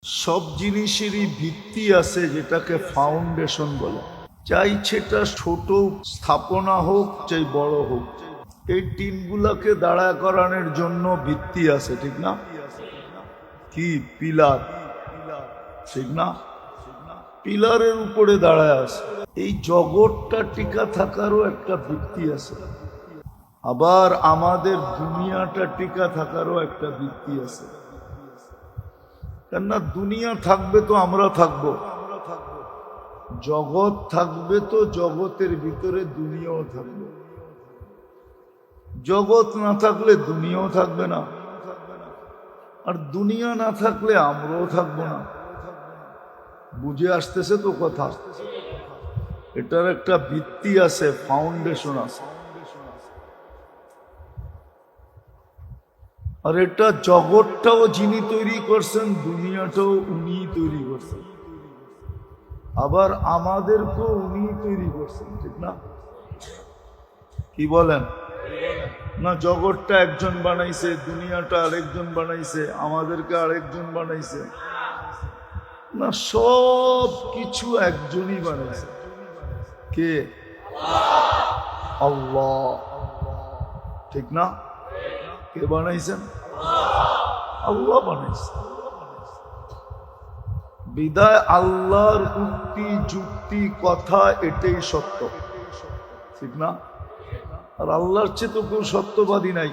সব জিনিসেরই ভিত্তি আছে, যেটাকে ফাউন্ডেশন বলে। চাই সেটা ছোট স্থাপনা হোক চাই বড় হোক, এই টিনগুলাকে দাঁড়া করানোর জন্য ভিত্তি আছে, ঠিক না? কি পিলার, ঠিক না? পিলারের উপরে দাঁড়ায় আছে। এই জগৎটা টিকা থাকারও একটা ভিত্তি আছে, আবার আমাদের দুনিয়াটা টিকা থাকারও একটা ভিত্তি আছে। কেননা দুনিয়া থাকবে তো আমরা থাকবো, জগৎ থাকবে তো জগতের ভিতরে দুনিয়াও থাকবে। জগৎ না থাকলে দুনিয়াও থাকবে না, আর দুনিয়া না থাকলে আমরাও থাকবো না। বুঝে আসতেছে তো কথা? এটার একটা ভিত্তি আছে, ফাউন্ডেশন আছে। আর এটা জগৎটাও যিনি তৈরি করছেন, দুনিয়াটাও উনি তৈরি করছেন, আবার আমাদেরকেও উনি তৈরি করছেন, ঠিক না? কি বলেন? না, জগৎটা একজন বানাইছে, দুনিয়াটা আরেকজন বানাইছে, আমাদেরকে আরেকজন বানাইছে না, সব কিছু একজনই বানাইছে। কে? আল্লাহ, ঠিক না? কে বানাইছেন? আল্লাহ বানাইছে। বিদায় আল্লাহর উক্তি যুক্তি কথা এটাই সত্য, ঠিক না? আর আল্লাহর চেয়ে তো কেউ সত্যবাদী নাই।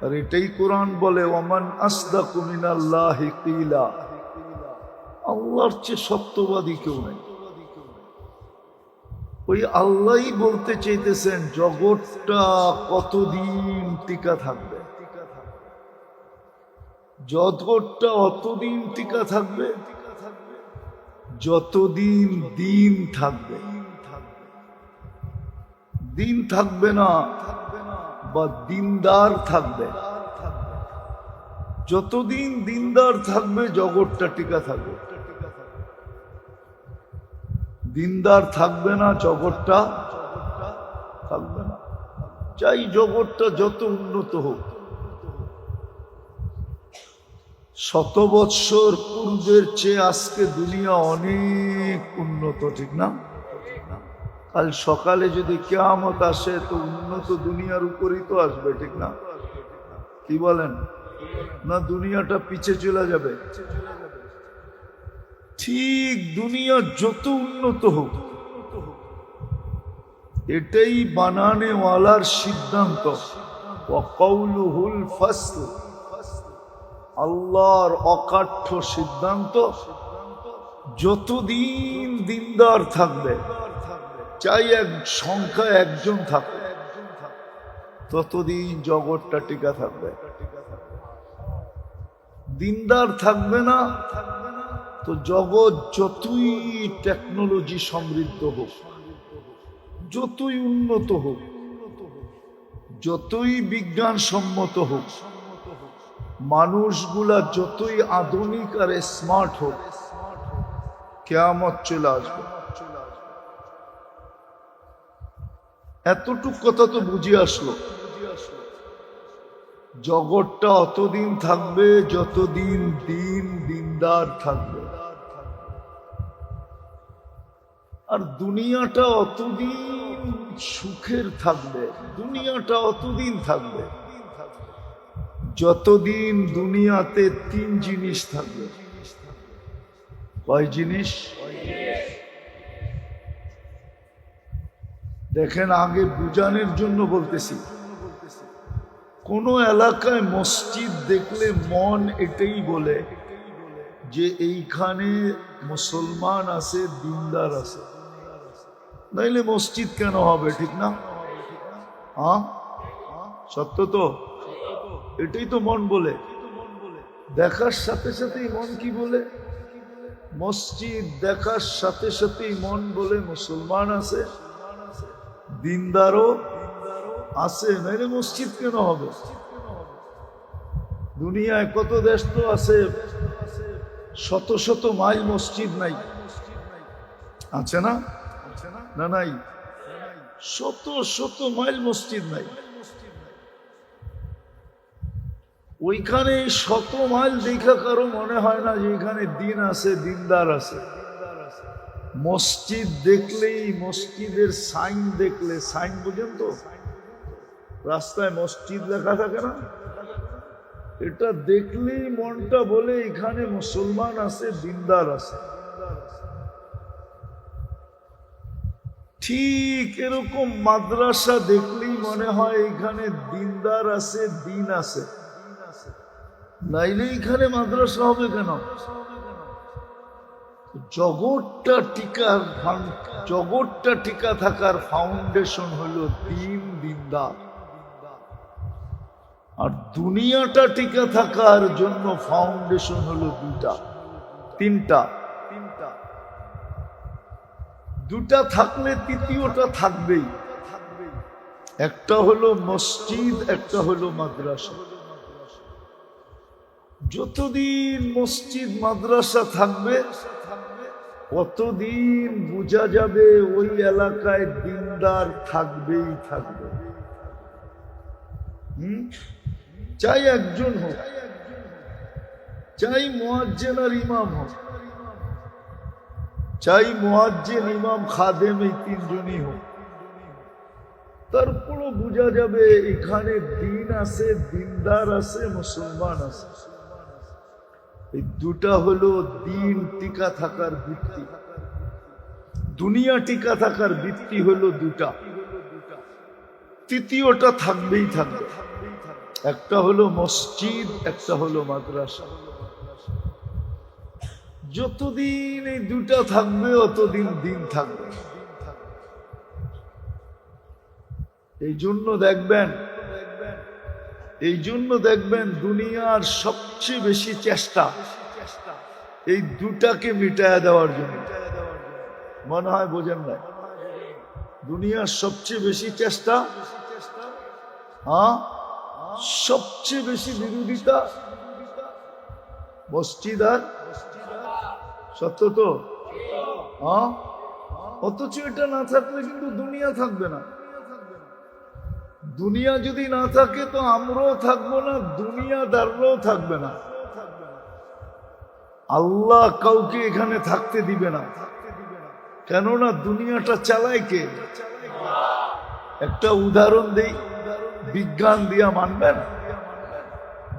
আর এটাই কোরআন বলে, ওয়ামান আসদাকু মিনাল্লাহি কিলা, আল্লাহর চেয়ে সত্যবাদী কেউ নাই। ওই আল্লাহই বলতে চাইতেছেন জগৎটা কতদিন টিকা থাকবে। জগৎটা অতদিন টিকা থাকবে যতদিন দিন থাকবে। দিন থাকবে না বা দিনদার থাকবে, যতদিন দিনদার থাকবে জগৎটা টিকা থাকবে। দিনদার থাকবে না, জগৎটা থাকবে না। চাই জগৎটা যত উন্নত হোক, 100 বৎসর পূর্বের চেয়ে আজকে দুনিয়া অনেক উন্নত, ঠিক না? কাল সকালে যদি কিয়ামত আসে তো উন্নত দুনিয়ার উপরই তো আসবে, ঠিক না? কি বলেন? না দুনিয়াটা পিছে চলে যাবে? ঠিক দুনিয়া যত উন্নত হোক, এটাই বানানেওয়ালার সিদ্ধান্ত। ওয়াকাউলুহুল ফাসল, আল্লাহর অকাঠ্য সিদ্ধান্ত। যতদিন দিনদার থাকবে, চাই এক সংখ্যা একজন থাকবে, ততদিন জগৎটা টিকা থাকবে। দিনদার থাকবে না তো জগৎ যতই টেকনোলজি সমৃদ্ধ হোক, যতই উন্নত হোক, যতই বিজ্ঞান সম্মত হোক, মানুষগুলা যতই আধুনিক আর স্মার্ট হোক, কিয়ামত চলে আসবে। এতটুক কথা তো বুঝে আসলো, জগৎটা অতদিন থাকবে যতদিন দিন দিনদার থাকবে, আর দুনিয়াটা অতদিন সুখের থাকবে, দুনিয়াটা অতদিন থাকবে যতদিন দুনিয়াতে 3 জিনিস থাকবে। কয় জিনিস? দেখেন, আগে বুঝানোর জন্য বলতেছি, কোন এলাকায় মসজিদ দেখলে মন এটাই বলে যে এইখানে মুসলমান আছে, দিনদার আছে, নাইলে মসজিদ কেন হবে, ঠিক না? হ্যাঁ, সত্য তো? এটাই তো মন বলে। দেখার সাথে সাথেই মন কি বলে? মসজিদ দেখার সাথে সাথেই মন বলে মুসলমান আছে, দিনদারও আছে, নাইলে মসজিদ কেন হবে? দুনিয়ায় কত দেশ তো আছে, শত শত মাইল মসজিদ নাই, আছে না? না নাই? শত শত মাইল মসজিদ নাই। ওইখানে 100 মাইল দেখা কারো মনে হয় না যে এখানে দিন আছে, দিনদার আছে। মসজিদ দেখলেই, মসজিদের সাইন দেখলে, সাইন বুঝেন তো, রাস্তায় মসজিদ লেখা থাকে না, এটা দেখলেই মনটা বলে এখানে মুসলমান আছে, দিনদার আছে। ঠিক এরকম মাদ্রাসা দেখলেই মনে হয় এখানে দিনদার আছে, দিন আছে। নাইলে এখানে মাদ্রাসা হবে কেন? জগৎটা টিকা থাকার ফাউন্ডেশন হলো দিন, দিনদার। আর দুনিয়াটা টিকা থাকার জন্য ফাউন্ডেশন হলো তিনটা। দুটা থাকলে তৃতীয়টা থাকবেই। একটা হলো মসজিদ, একটা হলো মাদ্রাসা। যতদিন মসজিদ মাদ্রাসা থাকবে অতদিন বোঝা যাবে ওই এলাকায় দিনদার থাকবেই থাকবে। চাই একজন হোক, চাই মুয়াজ্জিন আর ইমাম হোক, চাই মুয়াজ্জিন, ইমাম, খাদেম, এই তিনজনই হোক, তারপরও বোঝা যাবে এখানে দিন আছে, দিনদার আছে, মুসলমান আছে। এই দুটা হলো দিন টিকা থাকার ভিত্তি। দুনিয়া টিকা থাকার ভিত্তি হলো দুটা, তৃতীয়টা থাকবেই থাকবে। একটা হলো মসজিদ, একটা হলো মাদ্রাসা। যতদিন এই দুটা থাকবে অতদিন দিন থাকবে। এই জন্য দেখবেন দুনিয়ার সবচেয়ে বেশি চেষ্টা এই দুটাকে মিটায়া দেওয়ার জন্য। মনে হয় বোঝেন না? দুনিয়ার সবচেয়ে বেশি চেষ্টা, সবচেয়ে বেশি বিরোধিতা মসজিদ আর, সত্য তো? অথচ এটা না থাকলে কিন্তু দুনিয়া থাকবে না। দুনিয়া যদি না থাকে তো আমরাও থাকবো না, দুনিয়াদাররাও থাকবে না। আল্লাহ কাউকে এখানে থাকতে দিবে না, কেননা দুনিয়াটা চালায় কে? একটা উদাহরণ দেই, বিজ্ঞান দিয়া মানবেন?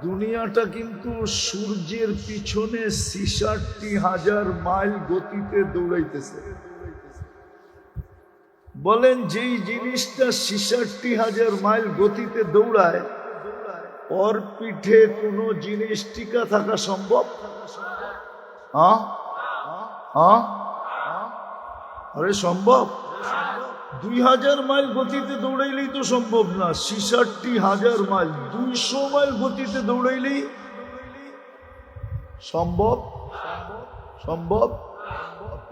দুনিয়াটা কিন্তু সূর্যের পিছনে ৬৬,০০০ মাইল গতিতে দৌড়াইতেছে। বলেন যেই জিনিসটা ৬৬,০০০ মাইল গতিতে দৌড়ায়, ওর পিঠে কোনো জিনিস টিকা থাকা সম্ভব? আরে সম্ভব? ২০০০ মাইল গতিতে দৌড়াইলেই তো সম্ভব না। ৬৬,০০০ মাইল, ২০০ মাইল গতিতে দৌড়াইলেই সম্ভব।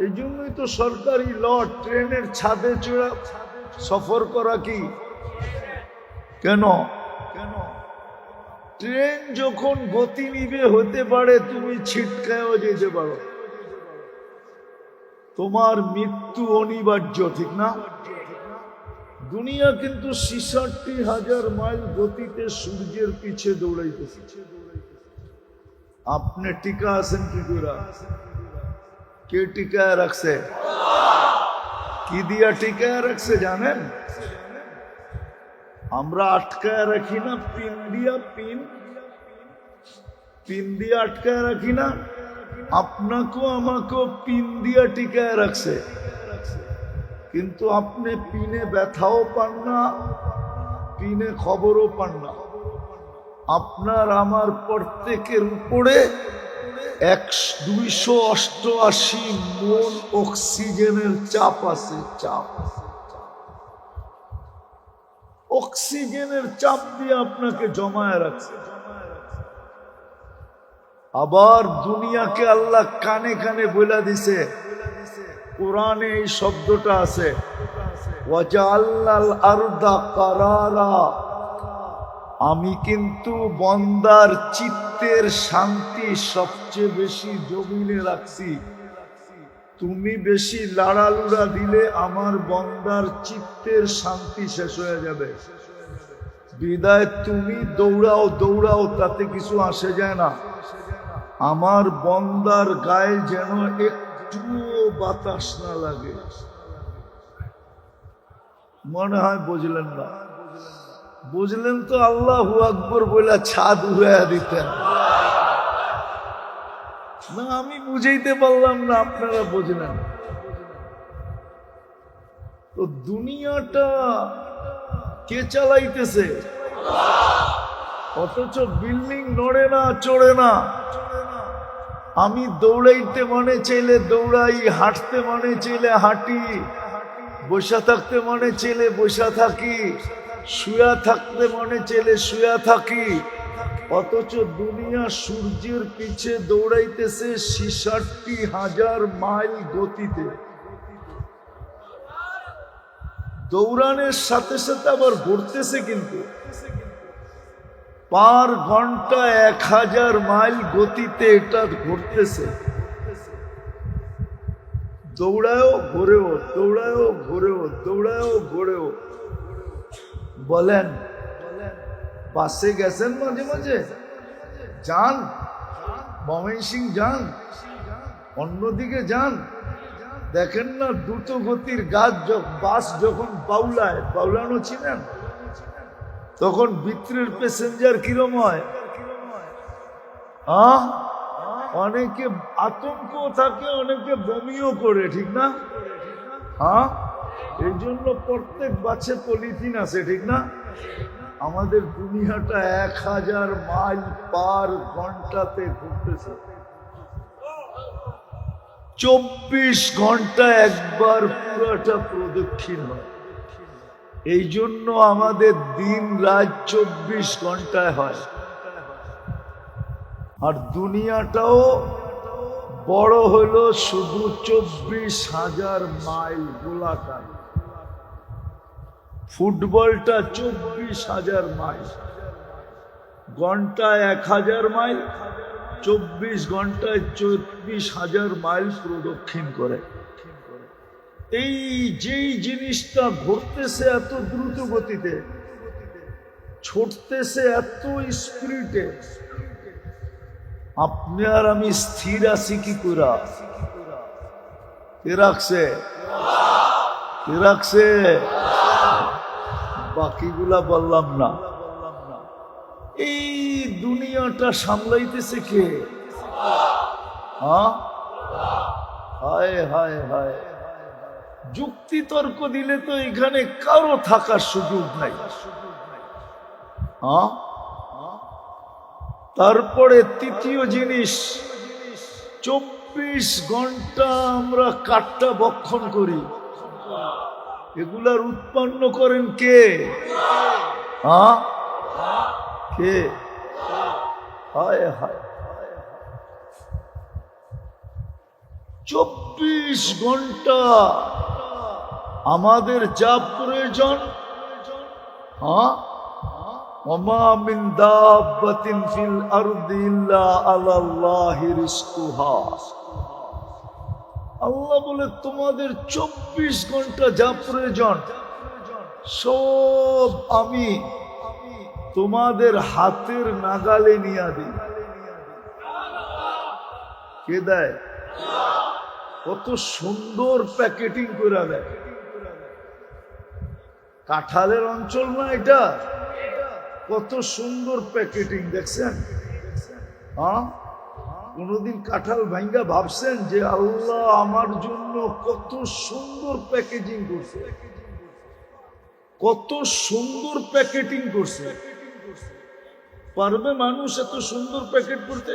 এই জন্যই তো সরকারি ল, ট্রেনের ছাদে চড়া সফর করা কি? কেন? ট্রেন যখন গতি নিবে হতে পারে তুমি ছিটকায়ও যেতে পারো, তোমার মৃত্যু অনিবার্য, ঠিক না? দুনিয়া কিন্তু ৬৬,০০০ মাইল গতিতে সূর্যের পিছে দৌড়াইতেছে। আপনি টিকা আছেন কি করে? কে টিকায় রাখছে? কি দিয়া টিকায় রাখছে জানেন? আমরা আটকায় রাখি না, পিন দিয়া, পিন দিয়া আটকায় রাখি না? আপনাকেও আমাকেও পিন দিয়া টিকায় রাখছে, কিন্তু আপনি পিনে ব্যথাও পান না, পিনে খবরও পান না। আপনার আমার প্রত্যেকের উপরে ২৮৮ মোল অক্সিজেনের চাপ আছে। অক্সিজেনের চাপ দিয়ে আপনাকে জমায় রাখছে। আবার দুনিয়াকে আল্লাহ কানে কানে বলে দিছে, কোরআনে এই শব্দটা আছে, ওয়াজআলনাল আরদা কারারা, আমি কিন্তু বন্দার চিত্তের শান্তি সবচেয়ে বেশি জমিনে রাখছি। তুমি বেশি লাড়ালুড়া দিলে আমার বন্দার চিত্তের শান্তি শেষ হয়ে যাবে। বিদায় তুমি দৌড়াও দৌড়াও, তাতে কিছু আসে যায় না। আমার বন্দার গায়ে যেন একটুও বাতাস না লাগে। মনে হয় বুঝলেন না? বুঝলেন তো আল্লাহু আকবার বলে ছাদ উড়াইয়া দিতেন না। আমি বুঝাইতে পারলাম না, আপনারা বুঝলেন। তো দুনিয়াটা কে চালাইতেছে? অথচ বিল্ডিং নড়ে না, চড়ে না। আমি দৌড়াইতে মনে চাইলে দৌড়াই, হাঁটতে মনে চাইলে হাঁটি, বসা থাকতে মনে চাইলে বসা থাকি, শুয়া থাকতে মনে চাইলে শুয়া থাকি। অথচ দুনিয়া সূর্যের পিছে দৌড়াইতেছে ৬৬,০০০ মাইল গতিতে। দৌড়ানোর সাথে সাথে আবার ঘুরতেছে, কিন্তু পার ঘন্টা ১০০০ মাইল গতিতে এটা ঘুরতেছে। দৌড়ায়ও ঘোরেও, দৌড়ায়ও ঘোরেও, দৌড়ায়ও ঘোরেও। বলেন, বাসে গেছেন মাঝে মাঝে? যান, ময়মনসিংহ যান, অন্যদিকে যান, দেখেন না দ্রুত গতির বাস যখন বাউলানো ছিলেন, তখন ভিতরের প্যাসেঞ্জার কিরম হয়? অনেকে আতঙ্ক থাকে, অনেকে বমিও করে, ঠিক না? এই জন্য প্রত্যেক বাসে পলিথিন আছে, ঠিক না? আমাদের দুনিয়াটা ১০০০ মাইল পার ঘন্টাতে ঘুরতেছে। ২৪ ঘন্টা একবার পুরোটা প্রদক্ষিণ হয়। এই জন্য আমাদের দিন রাত ২৪ ঘন্টায় হয়। আর দুনিয়াটাও বড় হলো শুধু ২৪,০০০ মাইল গোলাকার। ফুটবলটা ২৪,০০০ মাইল, ঘন্টায় ১০০০ মাইল, ২৪ ঘন্টায় ৩৪,০০০ মাইল প্রদক্ষিণ করে। এই যেই জিনিসটা ঘুরতেছে এত দ্রুত গতিতে, ছুটতেছে এত স্পিডে, আপনি আর আমি স্থির আছি কি করে? কে রাখছে? কে রাখছে? বাকিগুলা বললাম না। এই দুনিয়াটা সামলাইতেছে কে? হায় হায় হায়। যুক্তি তর্ক দিলে তো এখানে কারো থাকার সুযোগ নাই। তারপরে তৃতীয় জিনিস, ২৪ ঘন্টা আমরা কাঠটা ভক্ষণ করি। এগুলার উৎপন্ন করেন কে? কে? হায় হায়। ২৪ ঘন্টা আমাদের যা প্রয়োজন, ওমা মিন দাব্বাতিন ফিল আরদি ইল্লা আলাল্লাহি রিজকুহা। আল্লাহ বলে তোমাদের ২৪ ঘন্টা যা প্রয়োজন সব আমি তোমাদের হাতের নাগালে নিয়ে দিই। কে দেয়? কত সুন্দর প্যাকেটিং করে দেয়। কাঁঠালের অঞ্চল না এটা? কত সুন্দর প্যাকেটিং দেখছেন? কোনদিন কাঁঠাল ভাঙ্গা ভাবছেন যে আল্লাহ আমার জন্য কত সুন্দর প্যাকেজিং করছে, কত সুন্দর প্যাকেটিং করছে? পারবে মানুষ এত সুন্দর প্যাকেট করতে?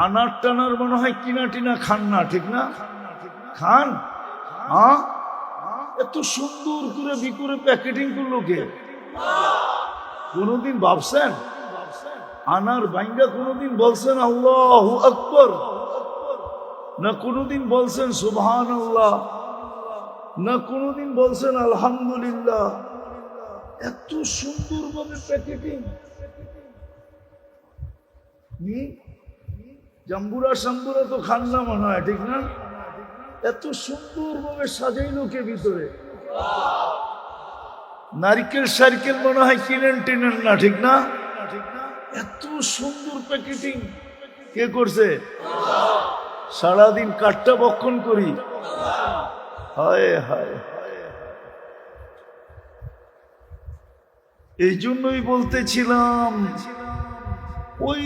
আনার টানার মনে হয় কিনা টিনা খান না, ঠিক না? খান? এত সুন্দর করে বিকুরে প্যাকেটিং করলো কে? কোনদিন ভাবছেন? আনার ভাঙ্গা কোনদিন বলছেন আল্লাহু আকবার? না কোনদিন বলছেন সুবহানাল্লাহ? না কোনদিন বলছেন আলহামদুলিল্লাহ? এত সুন্দরভাবে প্যাকেটিং। জাম্বুরা সাম্বুরা তো খান না মনে হয়, ঠিক না? এত সুন্দরভাবে সাজাইলো কে ভিতরে? নারকেল সার্কেল মনে হয় কিনেন টিনেন না, ঠিক না? এত সুন্দর প্যাকেটিং কে করছে? সারাদিন কাঠটা বক্ষণ করি। হায় হায়, এই জন্যই বলতেছিলাম ওই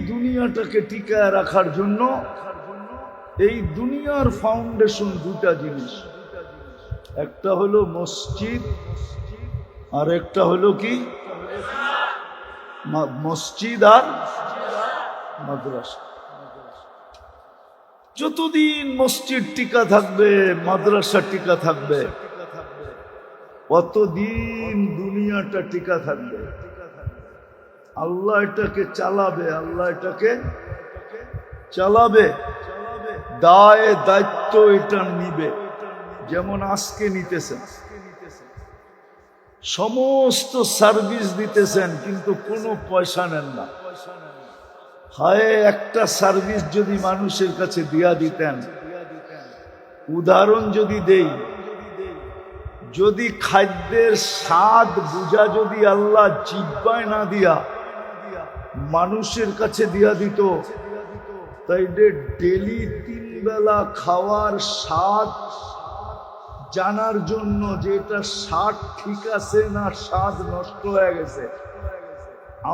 দুনিয়াটাকে টিকায় রাখার জন্য এই দুনিয়ার ফাউন্ডেশন দুটা জিনিস, একটা হলো মসজিদ আর একটা হলো কি? মসজিদ আর মাদ্রাসা। যতদিন মসজিদ টিকা থাকবে, মাদ্রাসা টিকা থাকবে, কতদিন দুনিয়াটা টিকা থাকবে। আল্লাহ এটাকে চালাবে, আল্লাহ এটাকে চালাবে, দায় দায়িত্ব এটা নিবে। যেমন আজকে নিতেছেন, সমস্ত সার্ভিস দিতেছেন কিন্তু কোনো পয়সা নেন না। হায়, একটা সার্ভিস যদি মানুষের কাছে দিয়া দিতেন। উদাহরণ যদি দেই, যদি খাদ্যের স্বাদ বুঝা যদি আল্লাহ জিহ্বায় না দিয়া মানুষের কাছে দিয়া দিত, তাই ডেলি 3 বেলা খাওয়ার স্বাদ জানার জন্য যে এটা স্বাদ ঠিক আছে না স্বাদ নষ্ট হয়ে গেছে,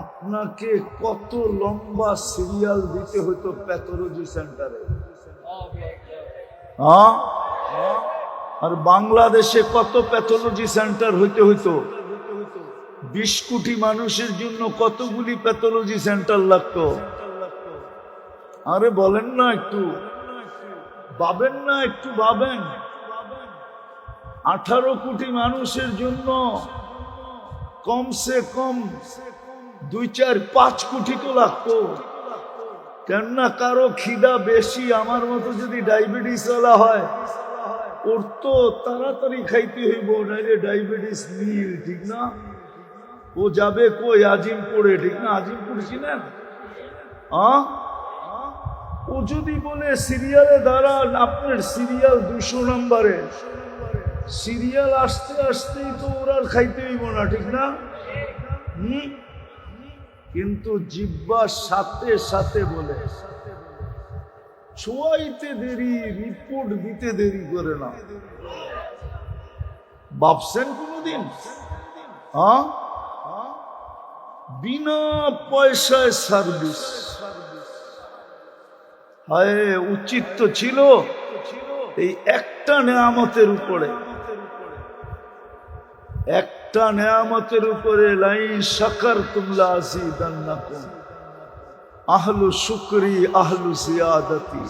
আপনাকে কত লম্বা সিরিয়াল দিতে হতো প্যাথোলজি সেন্টারে। হ্যাঁ, আর বাংলাদেশে কত প্যাথোলজি সেন্টার হইতে হইতো। 20 কোটি মানুষের জন্য কতগুলি প্যাথোলজি সেন্টার লাগতো। আরে বলেন না, একটু ভাবেন না, একটু ভাবেন। 18 কোটি মানুষের জন্য কমসে কম 2, 4, 5 কোটি তো লাগতো। কেননা কারো খিদা বেশি, আমার মতো যদি ডায়াবেটিস ওয়ালা হয়, ওর তো তাড়াতাড়ি খাইতে হইব, নাইলে ডায়াবেটিস নীল, ঠিক না? ও যাবে কই? আজিমপুরে, ঠিক না? আজিমপুর চিনেন? ও যদি বলে সিরিয়ালে দাঁড়ান, আপনার সিরিয়াল 200 নম্বরে, সিরিয়াল আসতে আসতেই তো ওরা খাইতে হইব না, ঠিক না? কিন্তু জিহ্বার সাথে সাথে বলে, ছোঁয়াইতে দেরি, রিপোর্ট দিতে দেরি করে না। ভাবছেন কোনদিন? বিনা পয়সায় সার্ভিস। হায়, উচিত তো ছিল এই একটা নেয়ামতের উপরে, একটা নেয়ামতের উপরে, লাইন শাকারতুম লাযীদান্নাকুম, আহলু শুকরি আহলু জিয়াদাতি।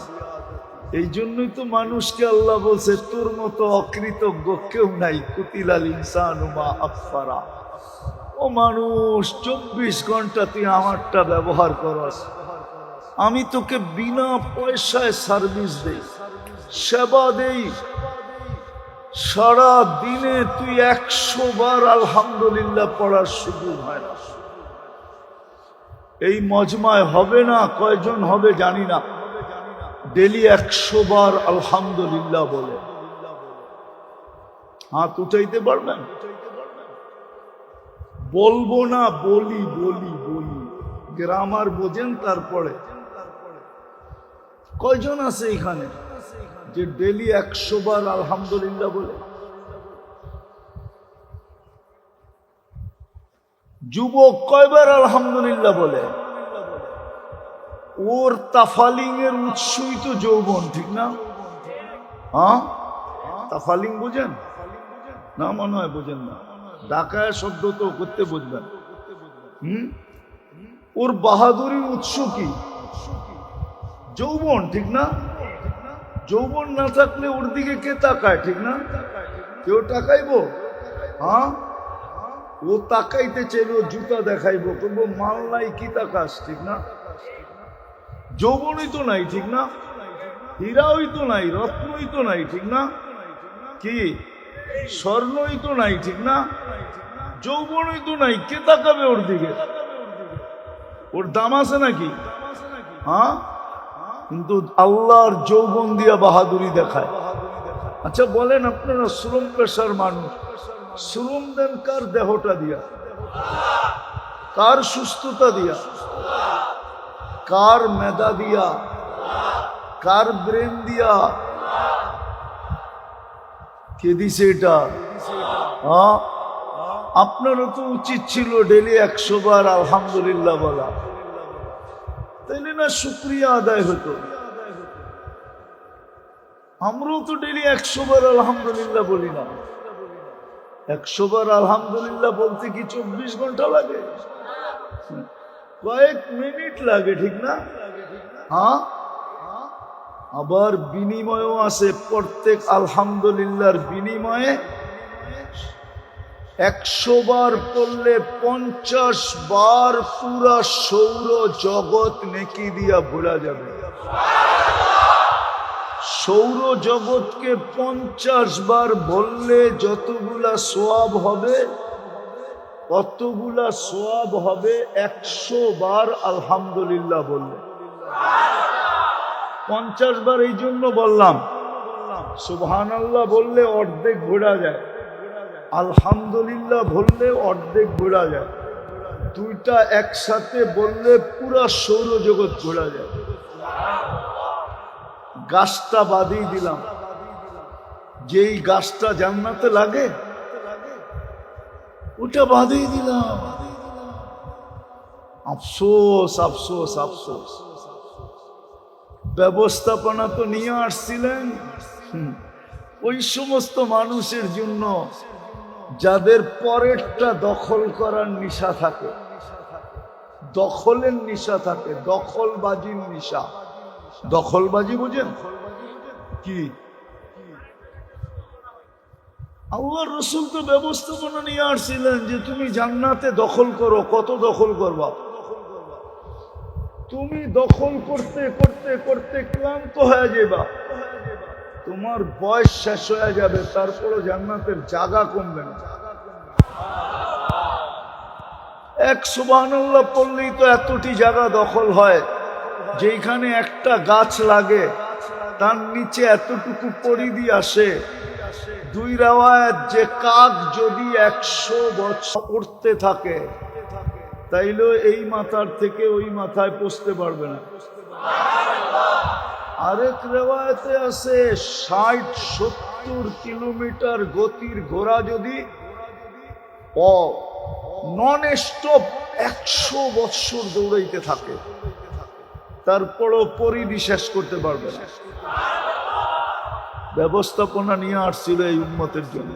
এই জন্যই তো মানুষকে আল্লাহ বলছে তোর মতো অকৃতজ্ঞ কেউ নাই। কুতিলাল ইনসানু মা আকফারা। ও মানুষ, 24 ঘন্টা তুই আমারটা ব্যবহার করস, আমি তোকে বিনা পয়সায় সার্ভিস দেই, সেবা দেই। সারা দিনে তুই 100 বার আলহামদুলিল্লাহ পড়ার সুযোগ হয় না। এই মজমায় হবে না, কয়জন হবে জানি না, ডেলি 100 বার আলহামদুলিল্লাহ বলে। হাত উঠাইতে পারবেন? বলবো না, বলি বলি বলি, গ্রামার বোঝেন। তারপরে কয়জন আছে এখানে যে ডেলি 100 বার আলহামদুলিল্লাহ বলে? যুবক কয়বার আলহামদুলিল্লাহ বলে? ওর তাফালিং এর উৎসই তো যৌবন, ঠিক না? তাফালিং বুঝেন না? মনে হয় বুঝেন না। ঢাকায় শব্দ তো করতে বুঝবেন। ওর বাহাদুরির উৎস কি? যৌবন, ঠিক না? যৌবন না থাকলে ওর দিকে কে তাকায়, ঠিক না? কেউ তাকাইবো? ও তাকাইতে চাইল, জুতা দেখাইবো, করবো মাল নাই, কি তাকাস, ঠিক না? যৌবনই তো নাই, ঠিক না? হীরাই তো নাই, রত্নই তো নাই, ঠিক না? কি স্বর্ণই তো নাই, ঠিক না? যৌবনই তো নাই, কে তাকাবে ওর দিকে? ওর দাম আছে নাকি? কিন্তু আল্লাহর যৌবন দিয়া বাহাদুরি দেখায়। আচ্ছা বলেন, আপনারা শ্রম পেশার মানুষ, শ্রম দেন কার? দেহটা দিয়া। কার? সুস্থতা দিয়া। কার? মেধা দিয়া। কার? ব্রেন দিয়া। কে দিছে এটা? হ্যাঁ, আপনারও তো উচিত ছিল ডেলি 100 বার আলহামদুলিল্লাহ বলা, তাইলে না শুকরিয়া আদায় হতো। আমরাও তো ডেলি 100 বার আলহামদুলিল্লাহ বলি না। 100 বার আলহামদুলিল্লাহ বলতে কি 24 ঘন্টা লাগে? কয়েক মিনিট লাগে, ঠিক না? হ্যাঁ, আবার বিনিময়ও আছে। প্রত্যেক আলহামদুলিল্লাহর বিনিময়ে 100 বার পড়লে 50 বার পুরা সৌর জগৎ নেকি দিয়া ভোলা যাবে। সৌর জগৎকে 50 বার বললে যতগুলা সোয়াব হবে, কতগুলা সোয়াব হবে 100 বার আলহামদুলিল্লাহ বললে। 50 বার এই জন্য বললাম, সুবহানাল্লাহ বললে অর্ধেক ঘোরা যায়, আলহামদুলিল্লাহ বললে অর্ধেক ঘোরা যায়, দুইটা একসাথে বললে পুরা সৌরজগৎ ঘোরা যায়। গাছটা বাদই দিলাম, যেই গাছটা জান্নাতে লাগে ওটা বাদই দিলাম। আফসোস আফসোস আফসোস, ব্যবস্থাপনা তো নিয়ে আসছিলেন ওই সমস্ত মানুষের জন্য যাদের পরেরটা দখল করার নেশা থাকে, দখলের নেশা থাকে, দখলবাজির নেশা। দখলবাজি বুঝেন কি? আল্লাহর রাসূল তো ব্যবস্থাপনা নিয়ে আসছিলেন যে তুমি জান্নাতে দখল করো। কত দখল করবা? তুমি দখল করতে করতে করতে ক্লান্ত হয়ে যাবা, তোমার বয়স শেষ হয়ে যাবে, তারপরও জান্নাতের জায়গা কমবে না। এক সুবহানাল্লাহ পড়লেই তো এতটি জায়গা দখল হয়, যেখানে একটা গাছ লাগে তার নিচে এতটুকু পরিধি আসে। দুই রাওয়ায়াত, যে কাক যদি 100 বছর উঠতে থাকে তাইলে এই মাথার থেকে ওই মাথায় পৌঁছতে পারবে না। আরেক রেওয়ায়েতে আছে 60-70 কিলোমিটার গতির ঘোড়া যদি নন স্টপ 100 বছর দৌড়াইতে থাকে তারপরও পরিধি শেষ করতে পারবে না। ব্যবস্থাপনা নিয়ে আসছিল এই উম্মতের জন্য।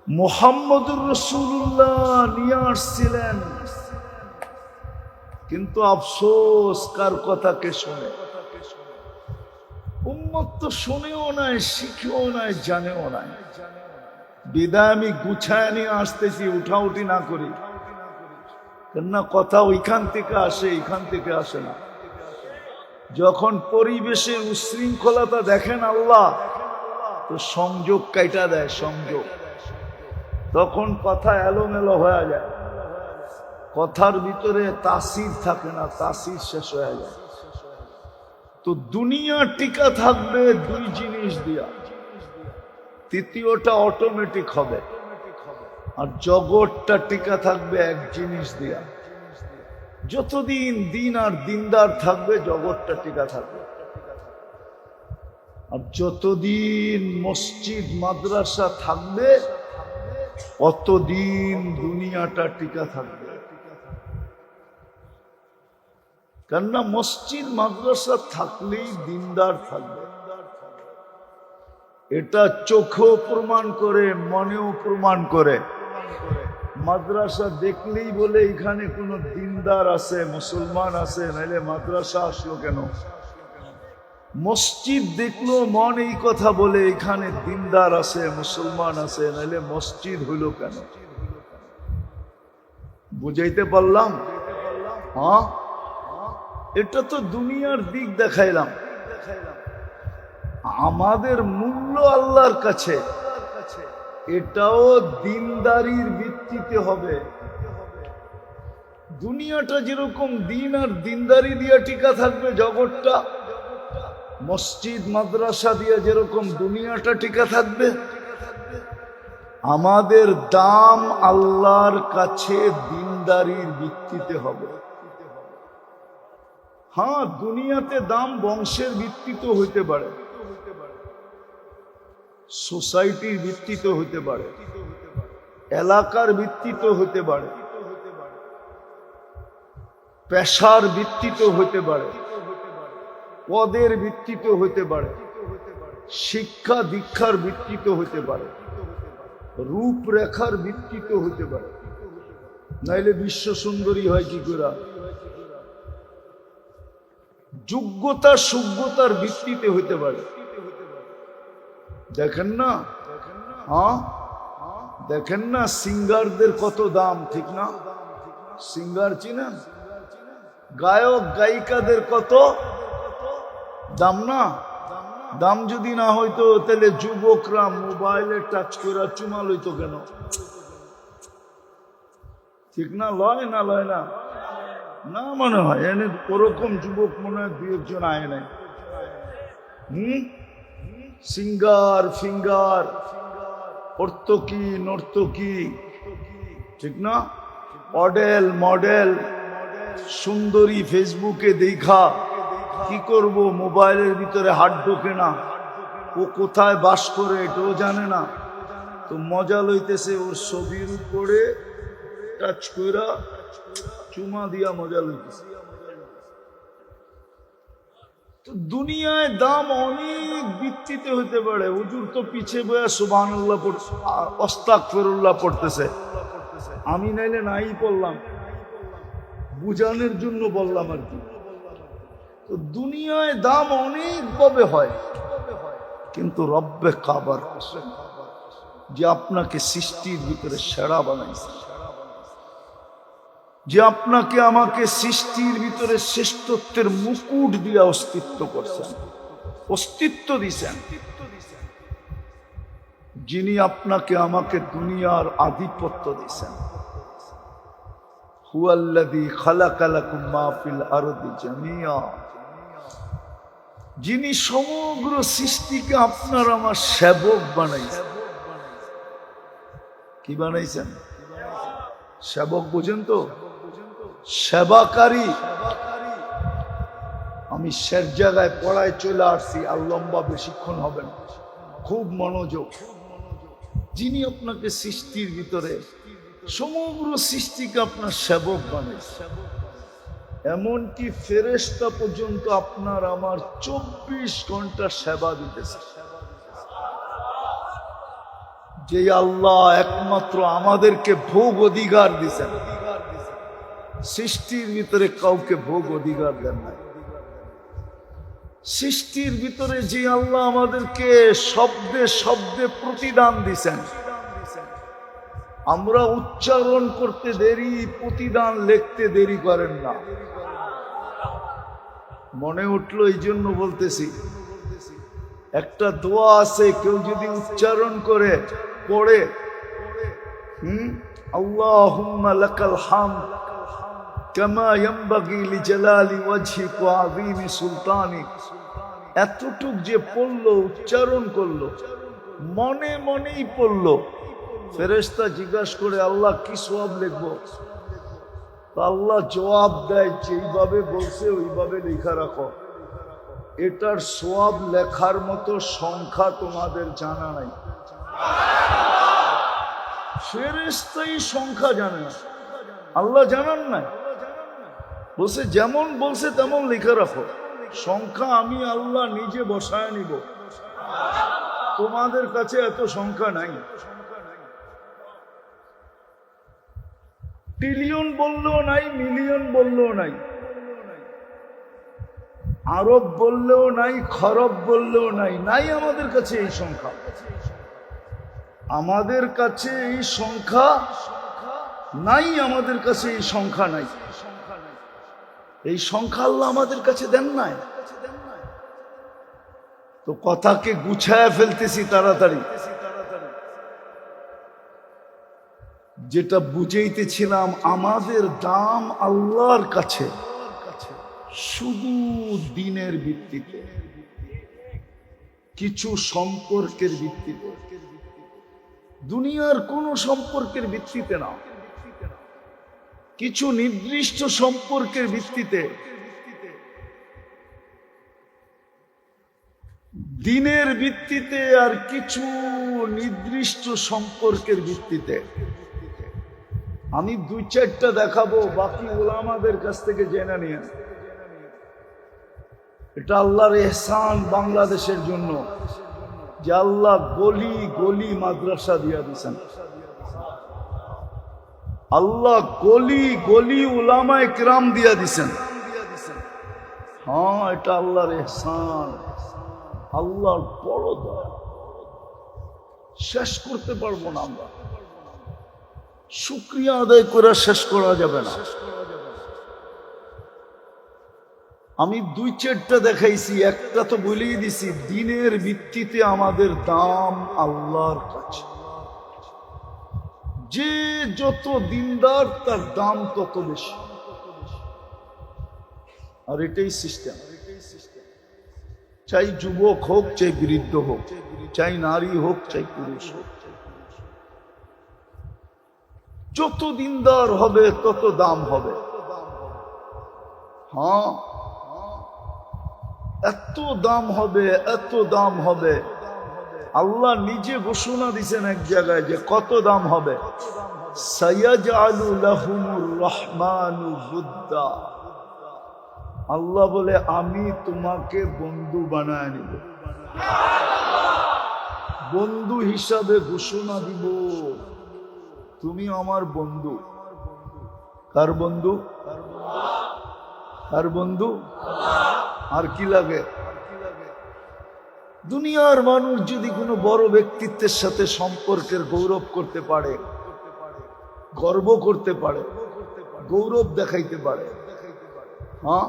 মুহাম্মদুর রাসূলুল্লাহ নিয়ে আসছিলেন, কিন্তু আফসোস কার কথা কে শোনে? উম্মত তো শুনেও নাই, শিখেও নাই, জানেও নাই। বিদায় আমি গুছায় নিয়ে আসতেছি, উঠাউঠি না করি, কেননা কথা ওইখান থেকে আসে, এইখান থেকে আসে না। যখন পরিবেশের উশৃঙ্খলতা দেখেন আল্লাহ, তো সংযোগ কাইটা দেয়, সংযোগ। তখন কথা এলোমেলো হয়ে যায়, কথার ভিতরে তাসির থাকে না, তাসির শেষ হয়ে যায়। তো দুনিয়া টিকা থাকবে দুই জিনিস দিয়া, তৃতীয়টা অটোমেটিক হবে, আর জগৎটা টিকা থাকবে এক জিনিস দিয়া। যতদিন দিন আর দিনদার থাকবে জগৎটা টিকা থাকবে, আর যতদিন মসজিদ মাদ্রাসা থাকবে অতদিন দুনিয়াটা টিকা থাকবে। কেননা মসজিদ মাদ্রাসা থাকলেই দিনদার থাকবে, এটা চোখেও প্রমাণ করে, মনেও প্রমাণ করে। মাদ্রাসা দেখলেই বলে এখানে কোনো দিনদার আছে, মুসলমান আছে, নাইলে মাদ্রাসা আসলো কেন? মসজিদ দেখলো মন এই কথা বলে এখানে দিনদার আছে, মুসলমান আছে, নাইলে মসজিদ হইল কেন? বুঝাইতে পারলাম? হ্যাঁ, এটা তো দুনিয়ার দিক দেখাইলাম। আমাদের মূল্য আল্লাহর কাছে এটাও দিনদারির ভিত্তিতে হবে। দুনিয়াটা যেরকম দিন আর দিনদারি দিয়ে টিকা থাকবে জগৎটা, মসজিদ মাদ্রাসা দিয়ে যেরকম দুনিয়াটা টিকা থাকবে, আমাদের দাম আল্লাহর কাছে দিনদারির ভিত্তিতে হবে। হ্যাঁ, দুনিয়াতে দাম বংশের ভিত্তিতে হইতে পারে, সোসাইটির ভিত্তিতে হইতে পারে, এলাকার ভিত্তিতে হইতে পারে, পেশার ভিত্তিতে হইতে পারে, পদের ভিত্তিতে হইতে পারে, শিক্ষা দীক্ষার ভিত্তিতে হইতে পারে, রূপরেখার ভিত্তিতে হইতে পারে। নাইলে বিশ্ব সুন্দরী হয় কি করে? যোগ্যতা যোগ্যতার ভিত্তিতে হইতে পারে। দেখেন না, হ্যাঁ দেখেন না, সিঙ্গারদের কত দাম, ঠিক না? সিঙ্গার চিনেন? গায়ক গায়িকাদের কত দাম না? দাম যদি না হইতো তাহলে যুবকরা মোবাইলে টাচ করে চুমা লইতো কেন? ঠিক না? লয় না? লয় না? না মনে হয় এনে ওরকম যুবক মনে হয় দুই একজন আয় নাই। সিঙ্গার ফিঙ্গার, অর্তকি নর্তকী, ঠিক না? মডেল মডেল, সুন্দরী ফেসবুকে দেখা কি করব, মোবাইলের ভিতরে হাত ঢোকে না, ও কোথায় বাস করে এটাও জানে না, তো মজা লইতেছে ওর ছবির উপরে টাচ কইরা চুমা দিয়া মজা লইতেছে। তো দুনিয়ায় দাম অনেক ভিত্তিতে হইতে পারে। হুজুর তো পিছে বয়া সুবহানাল্লাহ আস্তাগফিরুল্লাহ পড়তেছে, আমি নাইলে নাই পড়লাম, বুঝানোর জন্য বললাম আর কি। তো দুনিয়ায় দাম অনেক ভাবে হয়, কিন্তু রব্বে কাবার কসম, যে আপনাকে সৃষ্টির ভিতরে সেরা বানাইছে, যে আপনাকে আমাকে সৃষ্টির ভিতরে শ্রেষ্ঠত্বের মুকুট দিয়া অস্তিত্ব করছেন, অস্তিত্ব দিছেন, যিনি আপনাকে আমাকে দুনিয়ার আধিপত্য দিছেন। হুয়াল্লাযী খালাকা লাকুম মা ফিল আরদি জামিয়া, যিনি সমগ্র সৃষ্টিকে আপনার আমার সেবক বানাইছেন। কি বানাইছেন? সেবক বুঝেন তো? সেবাকারী। আমি শেষ জায়গায় পড়ায় চলে আসছি, আর লম্বা বেশিক্ষণ হবে না, খুব মনোযোগ। যিনি আপনাকে সৃষ্টির ভিতরে সমগ্র সৃষ্টিকে আপনার সেবক বানাইছে, এমনকি ফেরেশতা পর্যন্ত আপনার আমার 24 ঘন্টা সেবা দিতেছে। যে আল্লাহ একমাত্র আমাদেরকে ভোগ অধিকার দিছেন, সৃষ্টির ভিতরে কাউকে ভোগ অধিকার দেন না। সৃষ্টির ভিতরে যে আল্লাহ আমাদেরকে শব্দে শব্দে প্রতিদান দিছেন, আমরা উচ্চারণ করতে দেরি, প্রতিদান লিখতে দেরি করেন না। মনে উঠলো এই জন্য বলতেছি, একটা দোয়া আছে, কেউ যদি উচ্চারণ করে পড়ে, আল্লাহুম্মা লাকাল হামদ কামা ইয়ানবাগি লিজালালি ওয়াজহিক ওয়া আযীমি সুলতানিক, এতটুক যে পড়লো, উচ্চারণ করলো, মনে মনেই পড়লো, ফেরেশতা জিজ্ঞাসা করে আল্লাহ কি সওয়াব লিখবো? আল্লাহ জবাব দেয়, যেইভাবে বলছে ওইভাবে লেখা রাখো। এটার সওয়াব লেখার মতো সংখ্যা তোমাদের জানা নাই। ফেরেশতাই সংখ্যা জানে না, আল্লাহ জানান নাই। বলছে যেমন বলছে তেমন লেখা রাখো, সংখ্যা আমি আল্লাহ নিজে বসায় নিব, তোমাদের কাছে এত সংখ্যা নাই। ট্রিলিয়ন বললেও নাই, মিলিয়ন বললেও নাই, আরব বললেও নাই, খরব বললেও নাই, নাই আমাদের কাছে এই সংখ্যা। আমাদের কাছে এই সংখ্যা নাই, আমাদের কাছে এই সংখ্যা নাই। এই সংখ্যা আল্লাহ আমাদের কাছে দেন নাই। তো কথাকে গুছায় ফেলতেছি তাড়াতাড়ি। যেটা বুঝাইতেছিলাম, আমাদের দাম আল্লাহর কাছে শুধু দিনের ভিত্তিতে, কিছু সম্পর্কের ভিত্তিতে, দুনিয়ার কোনো সম্পর্কের ভিত্তিতে না, কিছু নির্দিষ্ট সম্পর্কের ভিত্তিতে, দিনের ভিত্তিতে আর কিছু নির্দিষ্ট সম্পর্কের ভিত্তিতে। আমি 2-4টা দেখাবো, বাকি ওলামাদের কাছ থেকে জেনে নিন। এটা আল্লাহর ইহসান বাংলাদেশের জন্য যে আল্লাহ গলি গলি মাদ্রাসা দিয়া দিয়েছেন, আল্লাহ গলি গলি উলামায়ে কিরাম দিয়া দিয়েছেন। হ্যাঁ, এটা আল্লাহর ইহসান, আল্লাহর বড় দয়া, শেষ করতে পারবো না আমরা, শুকরিয়া আদায় করে শেষ করা যাবে না। আমি 2-4টা দেখাইছি, একটা তো বলেই দিছি, দিনের ভিত্তিতে আমাদের দাম আল্লাহর কাছে। যে যত দিনদার তার দাম তত বেশি, আর এটাই সিস্টেম। চাই যুবক হোক, চাই বৃদ্ধ হোক, চাই নারী হোক, চাই পুরুষ হোক, যত দিনদার হবে তত দাম হবে। হ্যাঁ, এত দাম হবে, এত দাম হবে। আল্লাহ নিজে ঘোষণা দিয়েছেন এক জায়গায় যে কত দাম হবে। সায়াজআলু লাহুমুর রহমানু বুদ্দা, আল্লাহ বলে আমি তোমাকে বন্ধু বানায় নিব, বন্ধু হিসাবে ঘোষণা দিব, তুমি আমার বন্ধু। কার বন্ধু? কার বন্ধু? আর কি লাগে? দুনিয়ার মানুষ যদি কোনো বড় ব্যক্তিত্বের সাথে সম্পর্কের গৌরব করতে পারে, গর্ব করতে পারে, গৌরব দেখাইতে পারে, হ্যাঁ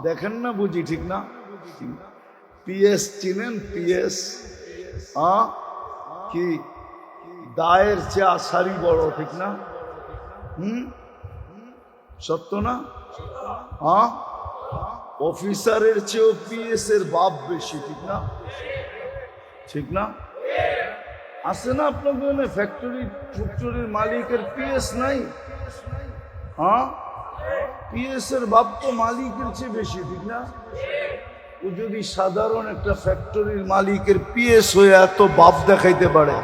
দেখেন না, বুঝি ঠিক না? পিএস চিনেন? পিএস কি দায়ের চেয়ে আশারি বড়, ঠিক না? সত্য না? অফিসারের চেয়েও পিএস এর বাপ বেশি, ঠিক না? ঠিক না? আছে না আপনাদের ফ্যাক্টরির মালিকের পিএস নাই? পিএস এর বাপ তো মালিকের চেয়ে বেশি, ঠিক না? ও যদি সাধারণ একটা ফ্যাক্টরির মালিকের পিএস হয়ে এত বাপ দেখাইতে পারে,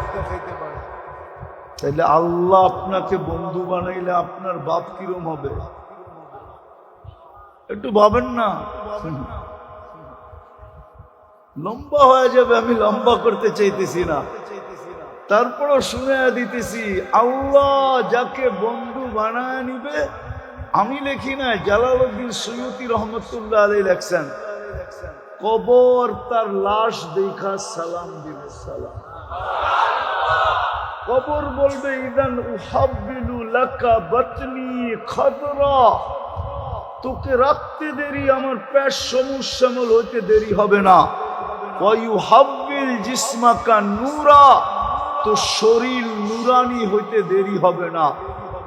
তাহলে আল্লাহ আপনাকে বন্ধু বানাইলে আপনার বাপ কিরম হবে? একটু ভাবেন না, লম্বা হয়ে যাবে। আমি লম্বা করতে চাইতেছি না, তারপরও শুনে দিতেছি। আল্লাহ যাকে বন্ধু বানায় নিবে, আমি লিখি না, জালালউদ্দিন সুয়ুতি রহমতুল্লাহ আলাইহি লেখছেন, কবর তার লাশ দেখা সালাম দিবে, সালাম। কবর বলবে ইদান উহাব্বিলু লাকা বাতনি খাদরা, তোকে রাখতে দেরি, আমার পেট সবুজ শ্যামল হইতে দেরি হবে না। ওয়ায়ুহাব্বিল জিসমাকা নূরা, তো শরীর নুরানি হইতে দেরি হবে না।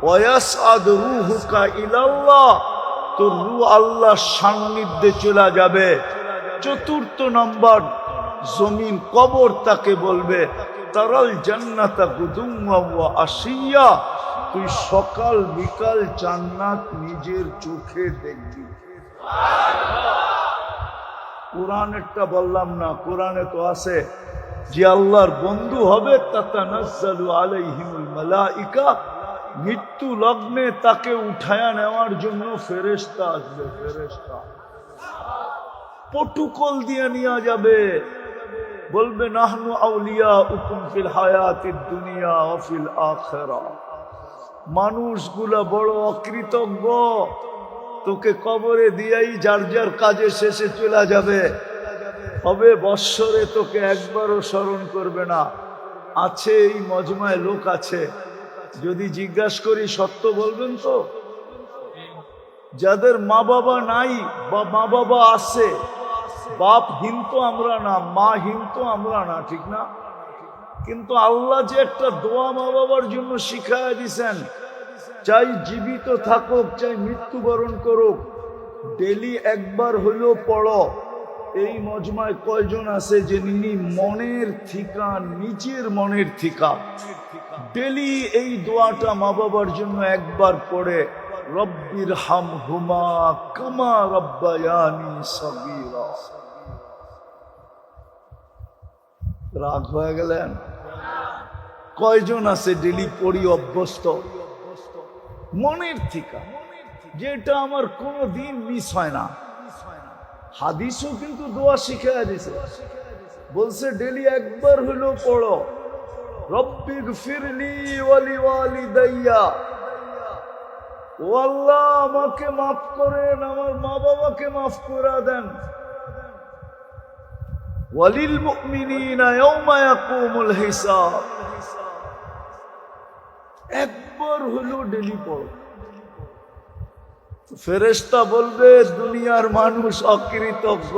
ওয়ায়াসআদ রূহুকা ইলাল্লাহ, তো রূহ আল্লাহর সান্নিধ্যে চলে যাবে। 4 নম্বর, জমিন কবর তাকে বলবে তারাল জান্নাতা গুদুম্মা ওয়া আশিয়া, তুই সকাল বিকাল জান্নাত নিজের চোখে দেখবি। কোরআনেরটা বললাম না, কোরআনে তো আছে যে আল্লাহর বন্ধু হবে তাতানাজ্জালু আলাইহিমুল মালাইকা, মৃত্যু লগ্নে তাকে উঠায়া নেওয়ার জন্য ফেরেশতা আসবে, ফেরেশতা প্রটোকল দিয়ে নিয়ে যাবে, বলবে নাহনু আউলিয়াউকুম ফিল হায়াতিদ দুনিয়া ওয়া ফিল আখিরাহ। মানুষগুলা বড় অকৃতজ্ঞ, তোকে কবরে দিয়াই যার যার কাজে শেষে চলে যাবে, হবে বৎসরে তোকে একবারও স্মরণ করবে না। আছে এই মজমায় লোক আছে, যদি জিজ্ঞাসা করি সত্য বলবেন তো? যাদের মা বাবা নাই বা মা বাবা আছে, বাপ হীন তো আমরা না, মা হীন তো আমরা না, ঠিক না? কিন্তু আল্লাহ যে একটা দোয়া মা বাবার জন্য শিখায় দিছেন, চাই জীবিত থাকুক চাই মৃত্যুবরণ করুক, ডেলি একবার হইলেও পড়ো। এই মজমায় কয়জন আছে যে মনের থিকা, নিজের মনের থিকা ডেলি এই দোয়াটা মা বাবার জন্য একবার পড়ে, রব্বির হামহুমা কামা রব্বায়ানি সগীরা। রাগ হয়ে গেলেন? কয়জন আছে ডেলি পড়ি অভ্যস্ত মনের থিকা, যেটা আমার কোনো দিন মিস হয় না? হাদিসও কিন্তু দোয়া শিখাইয়া দিছে, বলছে ডেলি একবার হলো পড়ো, রব্বিগফিরলি ওয়ালি ওয়ালিদাইয়া, ও আল্লাহ আমাকে মাফ করেন, আমার মা বাবাকে মাফ করে দেন, ওয়ালিল মুমিনিনা ইয়াওমা ইয়াকুমুল হিসাব। একবার হলো ডেলি পড়ো। ফেরেশতা বলবে দুনিয়ার মানুষ অকৃতজ্ঞ,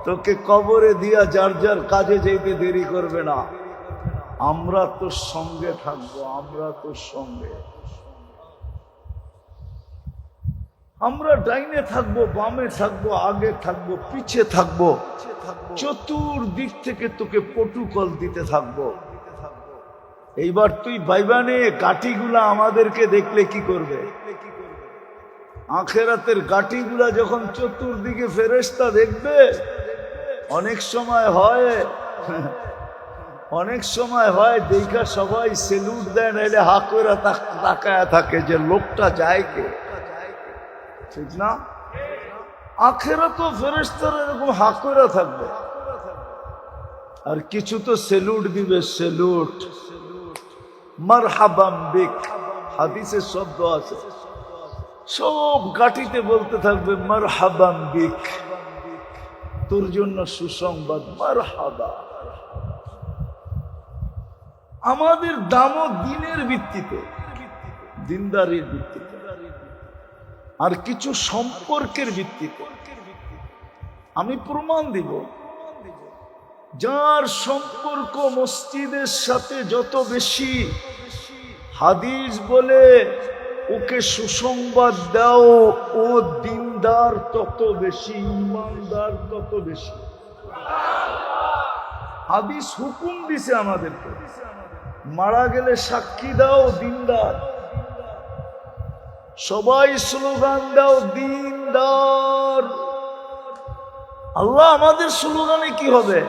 তোকে কবরে দিয়া যার যার কাজে যেতে দেরি করবে না, আমরা তোর সঙ্গে থাকবো, আমরা তোর সঙ্গে, আমরা ডাইনে থাকবো, বামে থাকবো, আগে থাকবো, পিছে থাকবো, চতুর্দিক থেকে তোকে প্রটোকল দিতে থাকবো। এইবার তুই ভাইবানে গাটিগুলা আমাদেরকে দেখলে কি করবে? আখেরাতের গাটিগুলা যখন চতুর্দিকে ফেরেশতা দেখবে, অনেক সময় হয় দেখা সবাই সেলুট দেন, এলে হা করে তাকায়া থাকে যে লোকটা যায় কে, ঠিক না? আখেরাতেও ফেরেশতারা এরকম হা করে থাকবে, আর কিছু তো সেলুট দিবে, সেলুট, মারহাবাম বিক, হাদিসে শব্দ আছে, সব গাটিতে বলতে থাকবে মারহাবাম বিক, তোর জন্য সুসংবাদ, মারহাবা। আমাদের দামও দিনের ভিত্তিতে, দিনদারির ভিত্তিতে, আর কিছু সম্পর্কের ভিত্তিতে। আমি প্রমাণ দিব, যার সম্পর্ক মসজিদের সাথে যত বেশি, হাদিস বলে ওকে সুসংবাদ দাও, ও দিনদার তত বেশি, ইমানদার তত বেশি। হাদিস হুকুম দিছে আমাদেরকে, মারা গেলে সাক্ষী দাও, দিনদার। সবাই স্লোগান দাও, দিনদার। আল্লাহ আমাদের স্লোগানে কি হবে?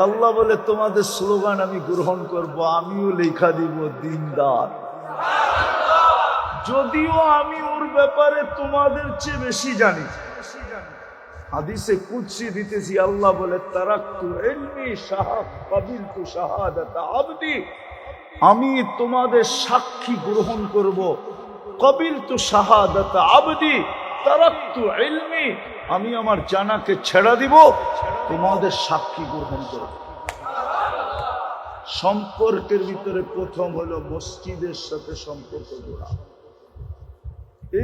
আল্লাহ বলে তোমাদের স্লোগান আমি গ্রহণ করব, আমিও লেখা দিব দিনদার, যদিও আমি ওর ব্যাপারে তোমাদের চেয়ে বেশি জানি। হাদিসে কুদসি দিতেছি, আল্লাহ বলে তারাকতু ইলমি কাবিলতু শাহাদাত আবদি, আমি তোমাদের সাক্ষী গ্রহণ করব, কাবিলতু শাহাদাত আবদি তারাকতু ইলমি, আমি আমার জানাকে ছেড়ে দিব, তোমাদের সাক্ষী গ্রহণ করব। সম্পর্কের ভিতরে প্রথম হলো মসজিদের সাথে সম্পর্ক জোড়া,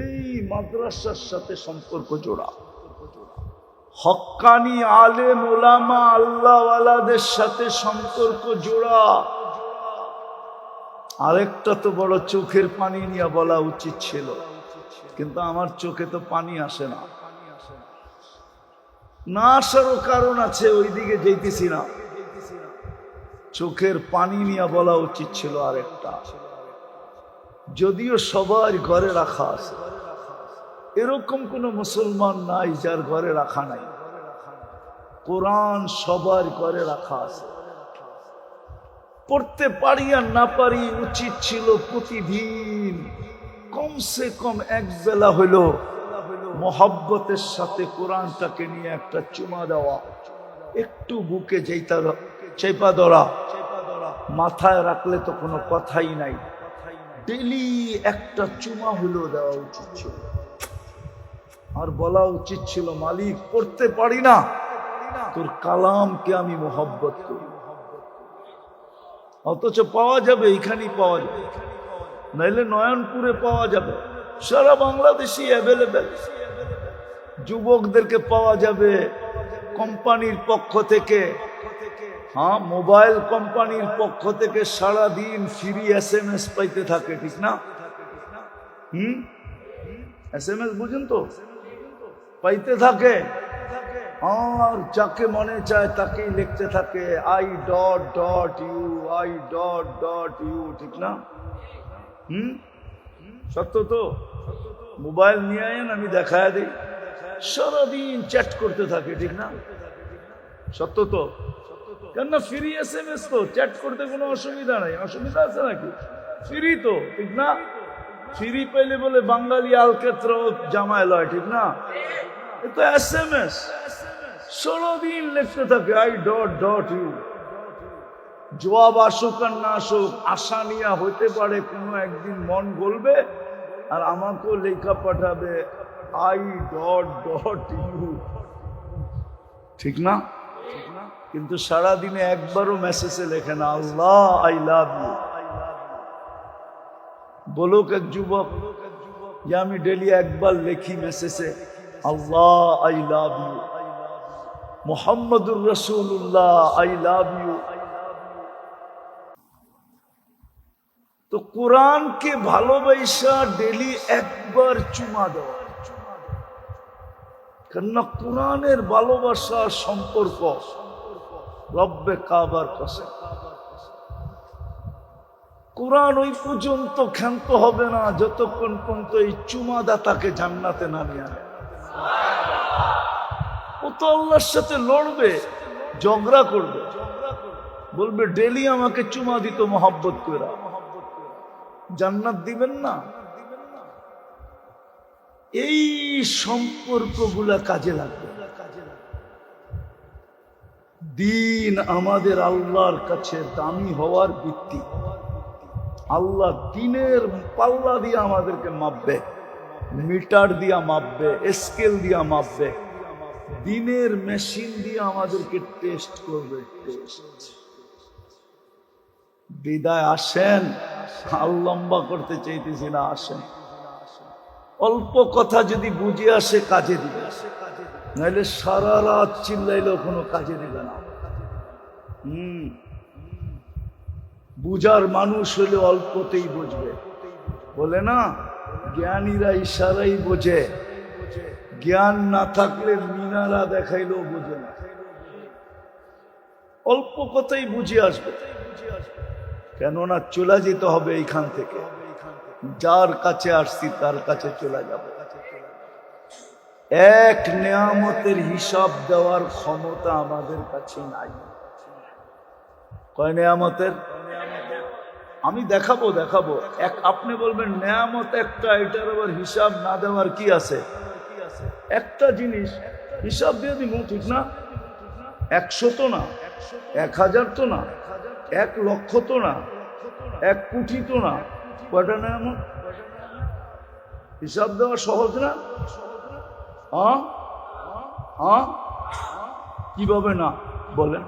এই মাদ্রাসার সাথে সম্পর্ক জোড়া, হক্কানি আলেম ওলামা আল্লাহওয়ালাদের সাথে সম্পর্ক জোড়া। আরেকটা তো বড় চোখের পানি নিয়ে বলা উচিত ছিল, কিন্তু আমার চোখে তো পানি আসে না, না আসারও কারণ আছে, ওইদিকে যেতেছি না। চোখের পানি নিয়ে বলা উচিত ছিল আরেকটা, যদিও সবার ঘরে রাখা আছে, এরকম কোন মুসলমান নাই যার ঘরে রাখা নাই। কোরআন সবার ঘরে রাখা আছে, পড়তে পারি আর না পারি, উচিত ছিল প্রতিদিন কমসে কম এক বেলা হইল মোহাব্বতের সাথে কোরআনটাকে নিয়ে একটা চুমা দেওয়া, একটু বুকে যেটা চেপা ধরা, মাথায় রাখলে তো কোনো কথাই নাই, ডেলি একটা চুমা হইল দেওয়া উচিত ছিল। আর বলা উচিত ছিল, মালিক পড়তে পারি না, তোর কালামকে আমি মোহাব্বত করি। অথচ পাওয়া যাবে, এখানেই পাওয়া যাবে, নাইলে নয়নপুরে পাওয়া যাবে, সারা বাংলাদেশে অ্যাভেলেবেল। যুবকদেরকে পাওয়া যাবে কোম্পানির পক্ষ থেকে, হ্যাঁ মোবাইল কোম্পানির পক্ষ থেকে সারাদিন ফ্রি SMS পাইতে থাকে, ঠিক না? SMS বুঝেন তো, পাইতে থাকে। আর যাকে মনে চায় তাকেই লিখতে থাকে I.ইউ, I.ইউ, ঠিক না? সত্য তো? মোবাইল নিয়ে আয়েন, আমি দেখায় দিই, সারাদিন চ্যাট করতে থাকে, ঠিক না? সত্য তো? কেননা ফ্রি SMS তো, চ্যাট করতে কোনো অসুবিধা নাই। অসুবিধা আছে নাকি? ফ্রি তো, ঠিক না? ফ্রি পেলে বলে বাঙালি আলকেত্র জামায় লয়, ঠিক না? এ তো SMS, সারাদিন লিখতে থাকে I.ইউ। জবাব আসুক আর না আসুক, আশা নিয়া হইতে পারে কোনো একদিন মন গলবে আর আমাকেও লেখা পাঠাবে I.ইউ, ঠিক না? কিন্তু সারাদিনে একবারও মেসেজে লেখে না আল্লাহ I লাভ ইউ। বলুক এক যুবক যে আমি ডেলি একবার লেখি মেসেজে আল্লাহ I লাভ ইউ, মুহাম্মদুর রাসূলুল্লাহ I লাভ ইউ। তো কোরআনকে ভালোবাসা ডেলি একবার চুমা দেওয়া, কেননা কোরআনের ভালোবাসা সম্পর্ক রব্বে কাবার কসম। কোরআন ওই পর্যন্ত ক্ষান্ত হবে না যতক্ষণ পর্যন্ত এই চুমাদাতাকে জান্নাতে না নিয়ে আনে। ও তো আল্লাহর সাথে লড়বে, ঝগড়া করবে, বলবে ডেলি আমাকে চুমা দিত মহব্বত করে, জান্নাত দিবেন না। এই সম্পর্কগুলা কাজে লাগবে। দিন আমাদের আল্লাহর কাছে দামি হওয়ার ভিত্তি। আল্লাহ দিনের পাল্লা দিয়ে আমাদেরকে মাপবে, মিটার দিয়া মাপবে, স্কেল দিয়া মাপবে, দিনের মেশিন দিয়ে আমাদেরকে টেস্ট করবে। বিদায় আসেন, লম্বা করতে চাইতেছি না, আসেন। অল্প কথা যদি বুঝে আসে কাজে দিবে, নাহলে সারা রাত চিল্লাইলেও কোনো কাজে দিবে না। বুঝার মানুষ হলে অল্পতেই বুঝবে। বলে না জ্ঞানীরা ইশারাই বোঝে, জ্ঞান না থাকলে মিনারা দেখাইলেও বোঝে না। অল্প কথাই বুঝে আসবে, কেননা চলে যেতে হবে এইখান থেকে। যার কাছে আসছি তার কাছে চলে যাব। এক নেয়ামতের হিসাব দেওয়ার ক্ষমতা আমাদের কাছে নাই। কয় নেয়ামতের? আমি দেখাবো এক। আপনি বলবেন নেয়ামত একটা, এটার আবার হিসাব না দেওয়ার কি আছে? একটা জিনিস হিসাব দিয়ে দিব, ঠিক না? 100 তো না, 1000 তো না, 1 লক্ষ তো না, 1 কোটি তো না। কয়টা নেয়ামত? হিসাব দেওয়া সহজ না? কিভাবে না বলেন?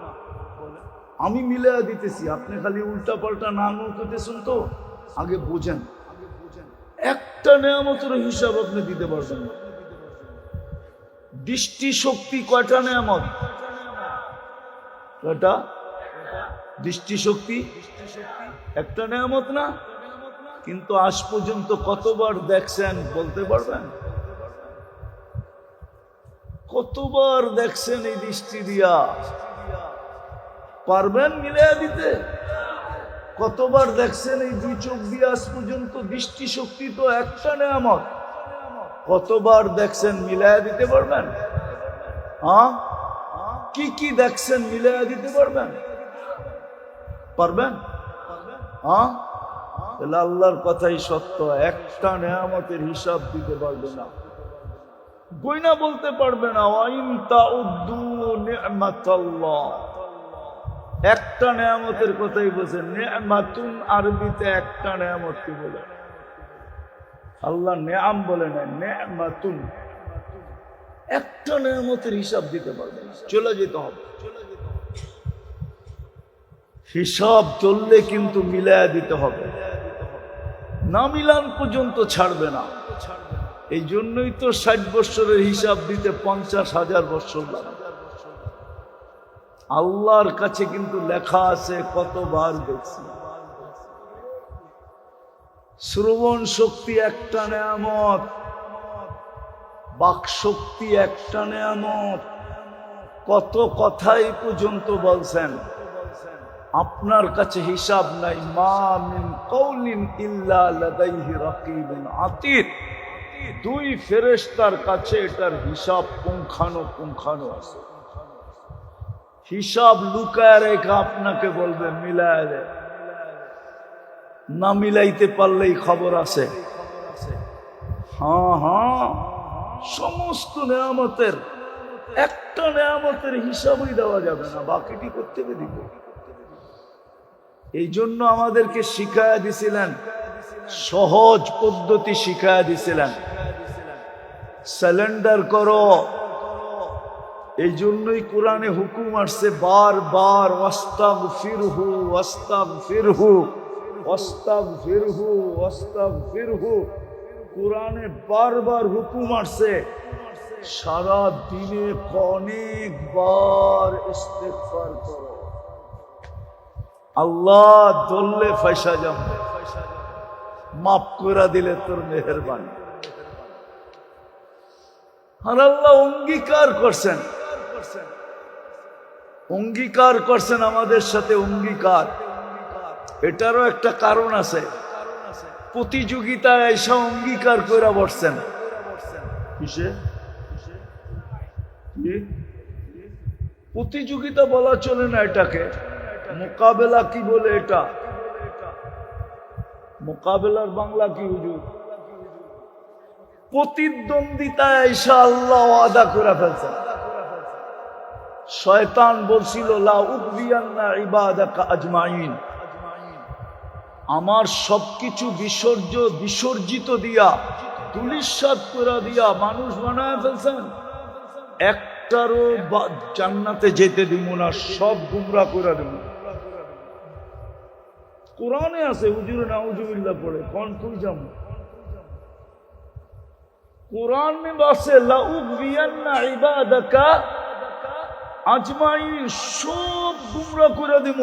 আমি মিলে দিতেছি, আপনি খালি উল্টা পাল্টা না করতেছেন। তো আগে বোঝেন, একটা নেয়ামতের হিসাব আপনি দিতে পারবেন না। দৃষ্টি শক্তি কয়টা নেয়ামত? কয়টা? দৃষ্টি শক্তি একটা নেয়ামত না? কিন্তু আজ পর্যন্ত কতবার দেখছেন বলতে পারবেন? কতবার দেখছেন এই দৃষ্টি দিয়া? পারবেন মিলাইয়া দিতে? কতবার দেখছেন এই 2 চোখ দিয়ে আজ পর্যন্ত? দৃষ্টি শক্তি তো একটা নেয়ামত। কতবার দেখছেন মিলাইয়া দিতে পারবেন? কি কি দেখছেন মিলাইয়া দিতে পারবেন? পারবেন? তাহলে আল্লাহর কথাই সত্য, একটা নেয়ামতের হিসাব দিতে পারবে না, গয়না বলতে পারবে না। ওয়াইন তাউদ্দু নি'মাতাল্লাহ, একটা নেয়ামতের কথাই বলছেন। নে'মাতুন আরবিতে একটা নেয়ামতকে বলে, আল্লাহ নেয়াম বলে না, নে'মাতুন। একটা নেয়ামতের হিসাব দিতে পারবে না, চলে যেতে হবে। হিসাব চললে কিন্তু মিলায়া দিতে হবে, না মিলান পর্যন্ত ছাড়বে না। এই জন্যই তো 60 বছরের হিসাব দিতে 50,000 বছর লাগে। আল্লাহর কাছে কিন্তু লেখা আছে, কতবার দেখছি। শ্রবণ শক্তি একটা নেয়ামত, বাক শক্তি একটা নেয়ামত, কত কথাই পর্যন্ত বলছেন, আপনার কাছে হিসাব নাই। মা মিন কওলিন ইল্লা লাদাইহি রাকিবুন আতীদ। দুই ফেরেশতার কাছে এটার হিসাব পুঙ্খানো আছে। হিসাব লুকায় রেখে আপনাকে বলবে মিলায় দে, না মিলাইতে পারলেই খবর আছে। হ্যাঁ, সমস্ত নেয়ামতের একটা নেয়ামতের হিসাবই দেওয়া যাবে না, বাকিটি করতে দিব। এই জন্য আমাদেরকে শিখায়া দিছিলেন, সহজ পদ্ধতি শিখায়া দিছিলেন, সারেন্ডার করো। এই জন্যই কোরআনে হুকুম আসছে বারবার, ওয়াস্তাগফিরহু ওয়াস্তাগফিরহু ওয়াস্তাগফিরহু ওয়াস্তাগফিরহু। কোরআনে বারবার হুকুম আসছে, সারা দিনে অনেকবার ইস্তেগফার করো। আল্লাহ দললে ফাইসা যাবে, মাফ করে দিলে তোর মেহেরবানি। আর আল্লাহ অঙ্গীকার করছেন আমাদের সাথে অঙ্গীকার। এটারও একটা কারণ আছে, প্রতিযোগিতায় এসে অঙ্গীকার করে বসছেন। কিসে? প্রতিযোগিতা বলা চলে না এটাকে, মোকাবেলা কি বলে? এটা মোকাবেলার বাংলা কি হুজুর? প্রতিদ্বন্দ্বিতায় এসে আল্লাহ ওয়াদা করে ফেলছেন। শয়তান বলছিল লা উগবিয়ান্না ইবাদাকা আজমাইন, আমার সবকিছু বিসর্জিত দিয়া, ধূলিসাৎ করে দিয়া মানুষ বানায় ফেলছেন। একটারও জান্নাতে যেতে দিব না, সব গুমরা করে দেব। কোরআনে আছে, হুজুর নাউজুবিল্লাহ পড়ে কোন তুই যাম। কোরআনে আছে লা উগবিয়ান্না ইবাদাকা আজমাইন, সব গুমরা করে দেব।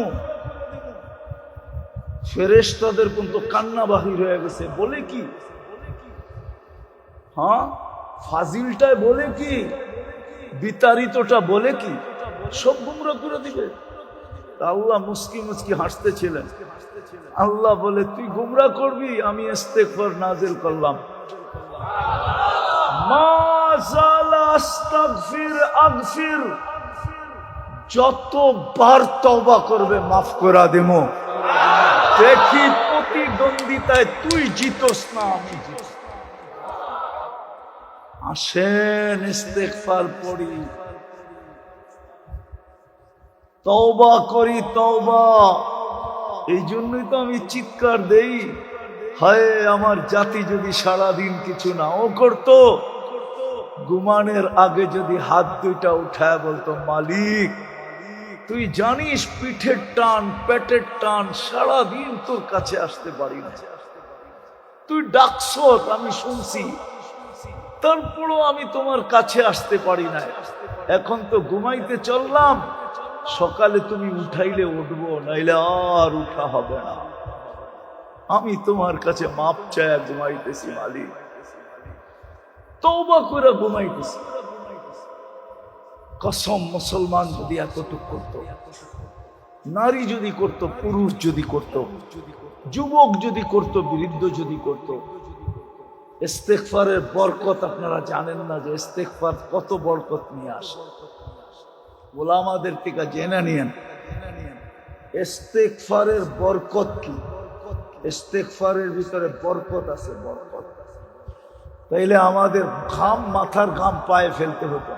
ফেরেশতাদের কিন্তু কান্না বাহির হয়ে গেছে। বলে কি? হ্যাঁ, ফাজিলটায় বলে কি, বিতাড়িতটা বলে কি, সব গুমরা করে দিবে। আল্লাহ মুস্কি হাসতেছিলেন। আল্লাহ বলে তুই গুমরা করবি, আমি ইস্তেগফার নাজিল করলাম। মা যালা আস্তাগফির আগফির, যতবার তওবা করবে মাফ করে দেবো। দেখি প্রতিদ্বন্দ্বিতায় তুই জিতস না আমি জিত। আসেন ইস্তেগফার পড়ি, তওবা করি, তওবা। এই জন্যই তো আমি চিৎকার দেই, হায় আমার জাতি যদি সারাদিন কিছু নাও করতো, ঘুমানোর আগে যদি হাত দুইটা উঠায় বলতো মালিক তুই জানিস পিঠের টান, পেটের টান, সারাদিন তোর কাছে আসতে পারি না, তুই ডাকছ আমি শুনছি, তারপরও আমি তোমার কাছে আসতে পারি না। এখন তো ঘুমাইতে চললাম, সকালে তুমি উঠাইলে উঠবো, নাইলে আর উঠা হবে না। আমি তোমার কাছে মাপ চায় ঘুমাইতেছি মালিক, তওবা করে ঘুমাইতেছি। কসম, মুসলমান যদি এতটুক করত, নারী যদি করত, পুরুষ যদি করত, যুবক যদি করত, বৃদ্ধ যদি করত, ইস্তেগফারের বরকত আপনারা জানেন না যে ইস্তেগফার কত বরকত নিয়ে আসে। ওলামাদের থেকে জেনে নিয়েন ইস্তেগফারের বরকত কি। ইস্তেগফারের ভিতরে বরকত আছে, বরকত। তাইলে আমাদের ঘাম, মাথার ঘাম পায়ে ফেলতে হতো,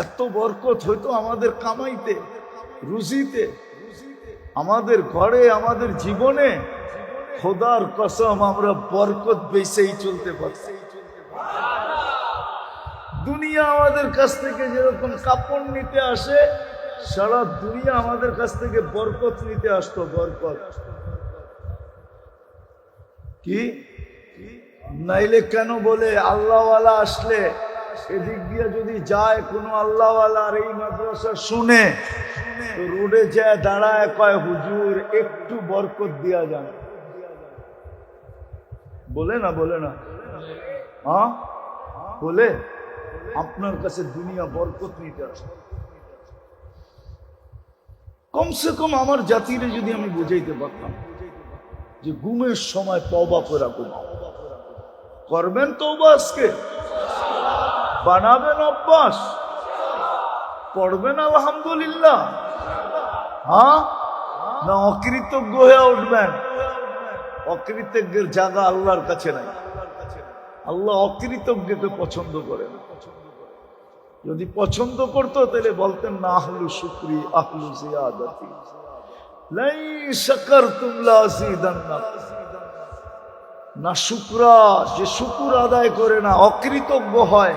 এত বরকত হইতো আমাদের কামাইতে, রুজিতে, আমাদের ঘরে, আমাদের জীবনে। খোদার কসম আমরা বরকত বেঁচেই চলতে পারছি। দুনিয়া আমাদের কাছ থেকে যেরকম কাপড় নিতে আসে, সারা দুনিয়া আমাদের কাছ থেকে বরকত নিতে আসতো। বরকত কি? নাইলে কেন বলে আল্লাহওয়ালা আসলে এদিক দিয়ে যদি যায় কোনো আল্লাহওয়ালা আর এই মাদ্রাসা শুনে, তো রোডে যায় দাঁড়ায় কয় হুজুর একটু বরকত দিয়া যান। বলে না? হ্যাঁ বলে। আপনার কাছে দুনিয়া বরকত নিতে আসে। কমসে কম আমার জাতিরে যদি আমি বুঝাইতে পারতাম যে ঘুমের সময় তওবা করে ঘুমাও, করবেন তওবা, আজকে বানাবেন অভ্যাস, পড়বেন আলহামদুলিল্লাহ, হ্যাঁ না অকৃতজ্ঞ হয়ে উঠবেন? অকৃতজ্ঞের জায়গা আল্লাহর কাছে নাই। আল্লাহ অকৃতজ্ঞকে পছন্দ করে না। যদি পছন্দ করতো তাহলে বলতেন না আহলু শুকরি আহলু জিয়াদাতি লাই শাকারতুম লাযিদান্নাকুম। না শুকরা, যে শুকুর আদায় করে না, অকৃতজ্ঞ হয়,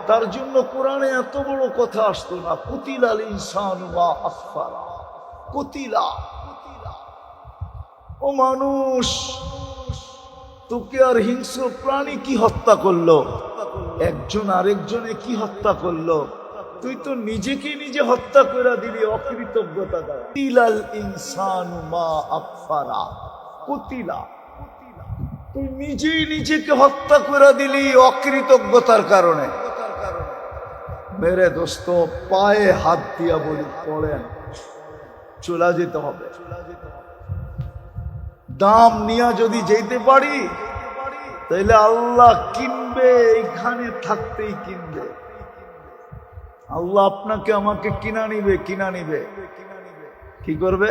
তার জন্য কোরআনে এত বড় কথা আসতো না। কুতিলাল ইনসানু মা আকফারা, কুতিলা। ও মানুষ, তোকে আর হিংস্র প্রাণী কি হত্যা করলো? একজন আরেকজনে কি হত্যা করলো? তুই তো নিজেকে নিজে হত্যা করে দিলি অকৃতজ্ঞতা দ্বারা। কুতিলাল ইনসানু মা আকফারা, কুতিলা। তুই নিজেই নিজেকে হত্যা করে দিলি অকৃতজ্ঞতার কারণে। মেরে দোস্ত, পায়ে হাত দিয়া বলি, পড়েন, চলে যেতে হবে। দাম নিয়া যদি যেতে পারি তাহলে আল্লাহ কিনবে, এইখানে থাকতেই কিনবে। আল্লাহ আপনাকে আমাকে কিনা নিবে, কিনা নিবে। কি করবে?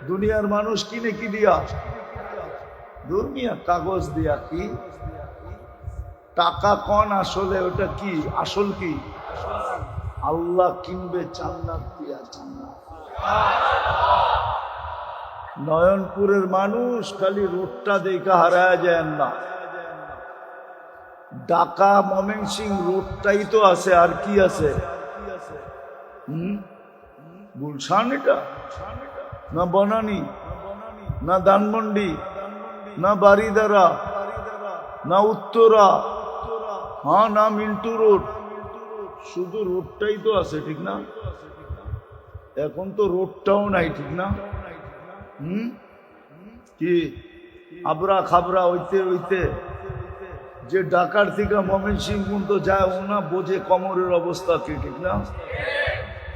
দুনিয়ার মানুষ কিনে কি দিয়া? দুনিয়া কাগজ দিয়া। কি টাকা কন আসলে? ওটা কি আসল? কি আল্লাহ কিনবে জান্নাত দিয়া, জান্নাত। নয়নপুরের মানুষ খালি রোডটা দেখা হারায় যায় না। ঢাকা ময়মনসিং রোডটাই তো আছে, আর কি আছে? গুলশান, এটা না বনানী, না ধানমন্ডি, না বারিদারা, না উত্তরা, হ্যাঁ না মিন্টু রোড। শুধু রোডটাই তো আছে, ঠিক না? এখন তো রোডটাও নাই, ঠিক না? কি আবরা খাবরা হইতে হইতে যে ঢাকার থেকে ময়মনসিংহ পর্যন্ত যায়, ওনা বোঝে কমরের অবস্থা কি, ঠিক না?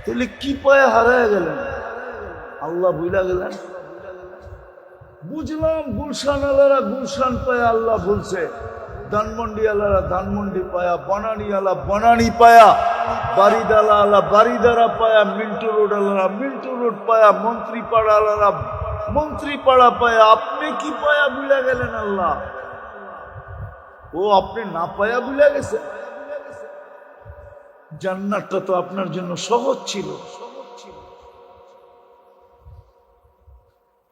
তাহলে কি পায়ে হারায় গেলেন? আল্লাহ ভুলা গেলেন? বুঝলাম গুলশান আলারা গুলশান পায়া আল্লাহ বলছে, ধানমন্ডি আলারা ধানমন্ডি পায়া, বনানী আলা বনানী পায়া, বারিদালা আলা বারিদারা পায়া, মিন্টু রোড আলারা মিন্টু রোড পায়া, মন্ত্রীপাড়া আলারা মন্ত্রীপাড়া পায়া। আপনি কি পায়া ভুলে গেলেন? আল্লাহ ও আপনি না পায়া ভুলে গেছে? জান্নাতটা তো আপনার জন্য সহজ ছিল।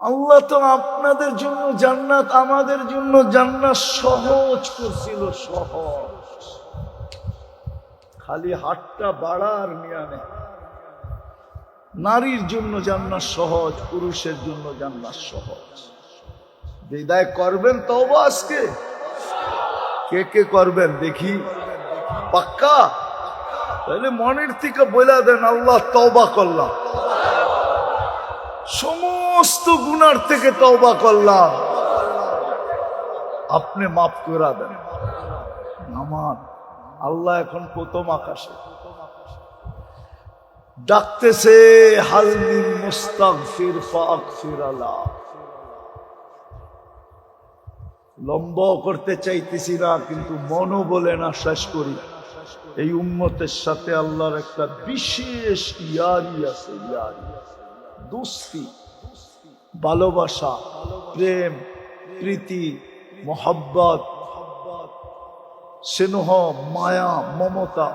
আল্লাহ তো আপনাদের জন্য জান্নাত, আমাদের জন্য জান্নাত সহজ করছিল, সহজ। খালি হাতটা বাড়ার নিয়ানে। নারীর জন্য জান্নাত সহজ, পুরুষের জন্য জান্নাত সহজ। বিদায় করবেন তওবা আজকে? কে কে করবেন দেখি? পাক্কা? তাহলে মনের থেকে বলে দেন, আল্লাহ তওবা করলাম, সমস্ত গুনার থেকে তওবা করলাম, আপনি মাফ করে দেন আমার। আল্লাহ এখন প্রথম আকাশে ডাকতেছে, হাল মিন মুস্তাগফির ফাগফির লাহ। লম্বা করতে চাইতেছি না, কিন্তু মনও বলে না শেষ করি। এই উম্মতের সাথে আল্লাহর একটা বিশেষ ইয়ারি আছে, ইয়ারি, দোস্তি, ভালোবাসা, প্রেম, প্রীতি, মোহাব্বত, স্নেহ, মায়া, মমতা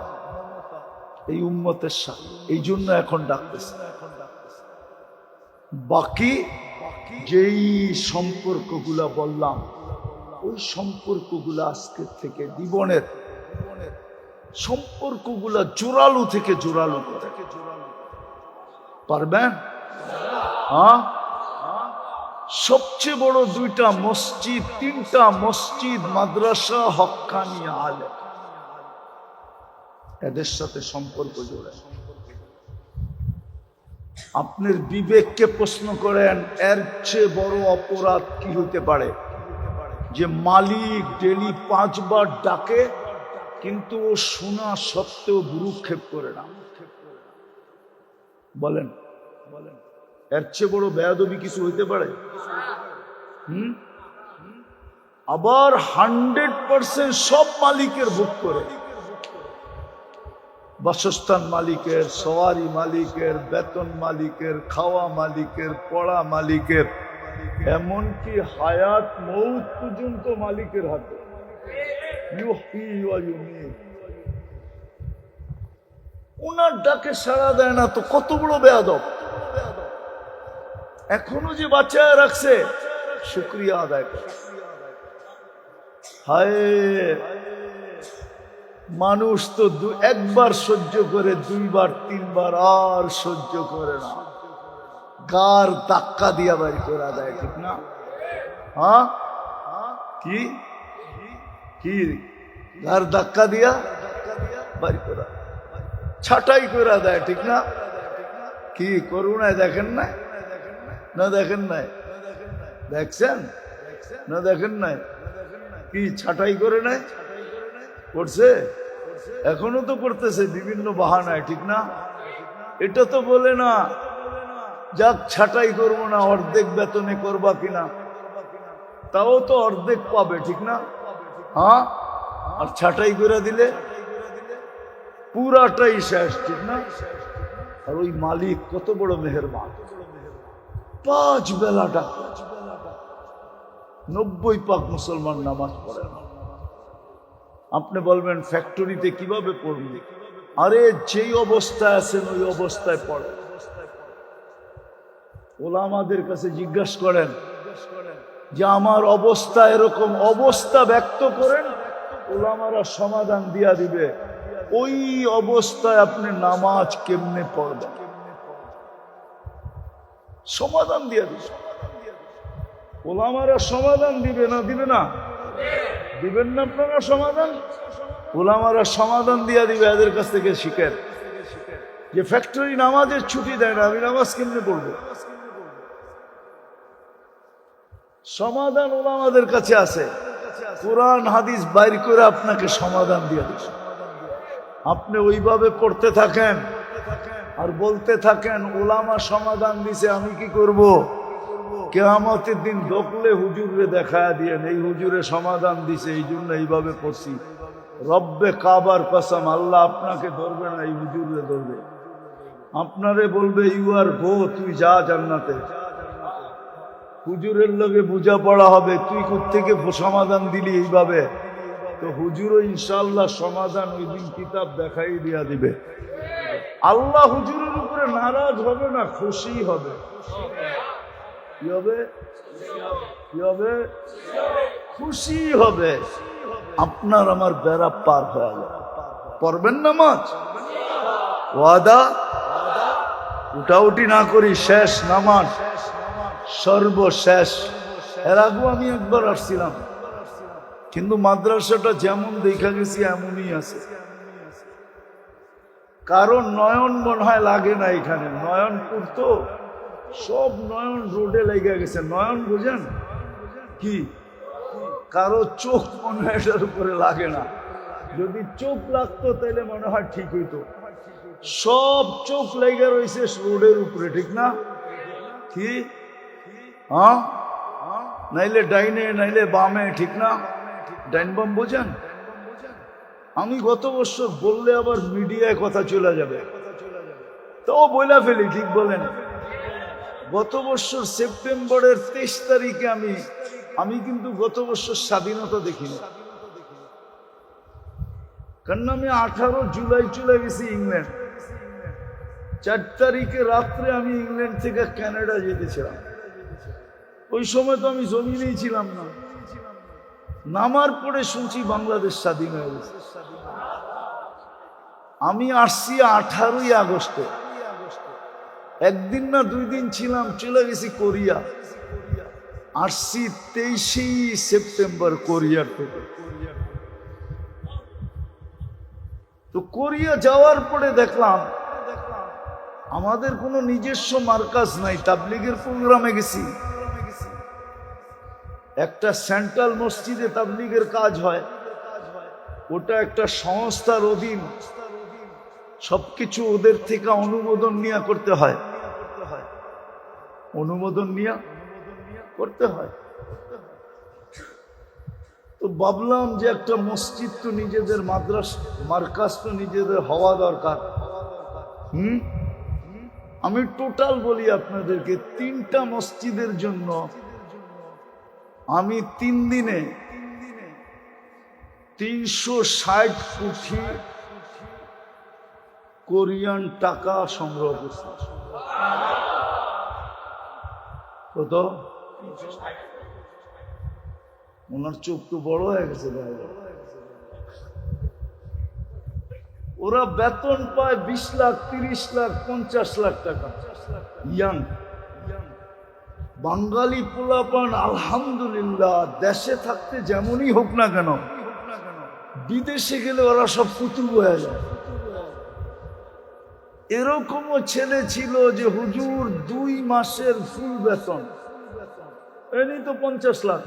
এই উম্মতের সাথে। এই জন্য এখন ডাকতেছে। বাকি যেই সম্পর্কগুলা বললাম, ওই সম্পর্কগুলা আজকের থেকে জীবনের সম্পর্কগুলা জোরালো থেকে জোরালো করে। পারবেন? হ্যাঁ, সবচেয়ে বড় দুইটা মসজিদ, তিনটা মসজিদ, মাদ্রাসা, হক্কানি আলেম, এদের সাথে সম্পর্ক জোড়ে। আপনার বিবেককে প্রশ্ন করেন, এর চেয়ে বড় অপরাধ কি হতে পারে? যে মালিক ডেলি 5 বার ডাকে, কিন্তু ও শোনা সত্ত্বেও ভ্রুক্ষেপ করে না। বলেন বলেন, এর চেয়ে বড় বেয়াদবি কিছু হইতে পারে? আবার 100% সব মালিকের ভোগ করে, বাসস্থান মালিকের, সওয়ারি মালিকের, বেতন মালিকের, খাওয়া মালিকের, পড়া মালিকের, এমনকি হায়াত মৌত পর্যন্ত মালিকের হাতে। ওনার ডাকে সাড়া দেয় না তো কত বড় বেয়াদব। এখনো যে বাঁচায় রাখছে, শুকরিয়া আদায় করে। হায়, মানুষ তো একবার সহ্য করে, দুইবার তিনবার আর সহ্য করে না, গার ধাক্কা দিয়া বাড়ি করে দেয়, ঠিক না? হ্যাঁ, কি কি গার ধাক্কা দিয়া বাড়ি করে, ছাটাই করে দেয়, ঠিক না? কি করুণায় দেখেন নাই? না দেখেন নাই? দেখছেন না? দেখেন নাই? কি ছাটাই করে নাই? করছে, এখনো তো করতেছে বিভিন্ন বাহানায়, ঠিক না? এটা তো বলে না যাক ছাটাই করবো না, অর্ধেক বেতনে করবা কিনা, তাও তো অর্ধেক পাবে, ঠিক না? হ্যাঁ, আর ছাটাই করে দিলে পুরাটাই শেষ, ঠিক না? আর ওই মালিক কত বড় মেহেরবান, 5 বেলাটা 90 পাক মুসলমান নামাজ পড়ে না। আপনি বলবেন ফ্যাক্টরিতে কিভাবে পড়বে? আরে যেই অবস্থায় আছেন ওই অবস্থায় পড়ে। ওলামাদের কাছে জিজ্ঞাসা করেন যে আমার অবস্থা এরকম, অবস্থা ব্যক্ত করেন, ওলামারা সমাধান দিয়া দিবে ওই অবস্থায় আপনি নামাজ কেমনে পড়বেন, সমাধান দিয়া দিবে। ওলামারা সমাধান দিবে না? দিবে না? দিবেন না আপনারা সমাধান? ওলামারা সমাধান দিয়া দিবে। এদের কাছ থেকে শিখেন যে ফ্যাক্টরি নামাজের ছুটি দেয় না, আমি নামাজ কেমনে পড়বো? সমাধান ওলামাদের কাছে আছে, কোরআন হাদিস বাইর করে আপনাকে সমাধান দিয়ে দিবে। আপনি ওইভাবে পড়তে থাকেন আর বলতে থাকেন ওলামা সমাধান দিছে, আমি কি করব? কিয়ামতের দিন ঢোকলে হুজুরে দেখায় দিয়ে এই হুজুরে সমাধান দিছে, এই জন্য এইভাবে পড়ছি। রব্বে কাবার কসম, আল্লাহ আপনাকে ধরবে না, এই হুজুরে ধরবে। আপনারে বলবে ইউ আর গো, তুই যা জান্নাতে। হুজুরের লগে বুঝা পড়া হবে, তুই কোত্থেকে সমাধান দিলি এইভাবে? তো হুজুরও ইনশাআল্লাহ সমাধান ওই দিন কিতাব দেখাই দিয়া দিবে। আল্লাহ হুজুরের উপরে নারাজ হবে না, খুশি হবে। কি হবে? কি হবে? খুশি হবে। আপনার আমার বেড়া পার হয়ে গেল। পড়বেন নামাজ, ওয়াদা উঠাউটি না করি, শেষ নামাজ সর্বশেষ। এর আগেও আমি একবার আসছিলাম, কিন্তু মাদ্রাসাটা যেমন দেখা গেছি এমনই আছে। কারণ নয়ন মনে হয় লাগে না এখানে, নয়নপুর তো সব নয়ন রোডে লেগে গেছে। নয়ন বুঝেন কি? কারো চোখ মনে হয় এটার উপরে লাগে না। যদি চোখ লাগতো তাহলে মনে হয় ঠিক হইতো। সব চোখ লেগে রয়েছে রোডের উপরে, ঠিক না? কি হ্যাঁ, নাইলে ডাইনে নাইলে বামে, ঠিক না? ডাইন বাম বোঝেন? আমি গত বছর বললে আবার মিডিয়ায় কথা চলে যাবে, তো বইলা ফেলি, ঠিক বলেন। গত বছর সেপ্টেম্বরের 23 তারিখে আমি কিন্তু গত বছর স্বাধীনতা দেখিনি, কারণ আমি 18 জুলাই চলে গেছি ইংল্যান্ড। 4 তারিখে রাত্রে আমি ইংল্যান্ড থেকে কানাডা যেতেছিলাম। ওই সময় তো আমি জমিনেই ছিলাম না। নামার পরে শুনছি বাংলাদেশ স্বাধীন হয়ে গেছে। আমি আসছি 18ই আগস্টে, একদিন না 2 দিন ছিলাম, চলে গেছি কোরিয়া। আসছি 23 সেপ্টেম্বর কোরিয়ার থেকে। তো কোরিয়া যাওয়ার পরে দেখলাম আমাদের কোনো নিজস্ব মার্কাজ নাই। তাবলীগের প্রোগ্রামে গেছি, একটা সেন্ট্রাল মসজিদে তাবলীগের কাজ হয়, ওটা একটা সংস্থার অধীন, সবকিছু ওদের থেকে অনুমোদন নিয়ে করতে হয়, অনুমোদন নিয়ে করতে হয়। তো ভাবলাম যে একটা মসজিদ তো নিজেদের, মার্কাজ তো নিজেদের হওয়া দরকার। আমি টোটাল বলি আপনাদেরকে, 3টা মসজিদের জন্য আমি 3 দিনে 360 কোটি কোরিয়ান টাকা সংগ্রহ করছি। কত? ওনার চোখ তো বড় হয়ে গেছে ভাই। ওরা বেতন পায় 20 লাখ, 30 লাখ, 50 লাখ টাকা। ইয়াং বাঙালি পোলাপান আলহামদুলিল্লাহ, দেশে থাকতে যেমনই হোক না কেন, বিদেশে গেলে ওরা সব কুতুব হয়ে যায়। এরকমও ছেলে ছিল যে হুজুর 2 মাসের ফুল বেতন, এমনি তো 50 লাখ,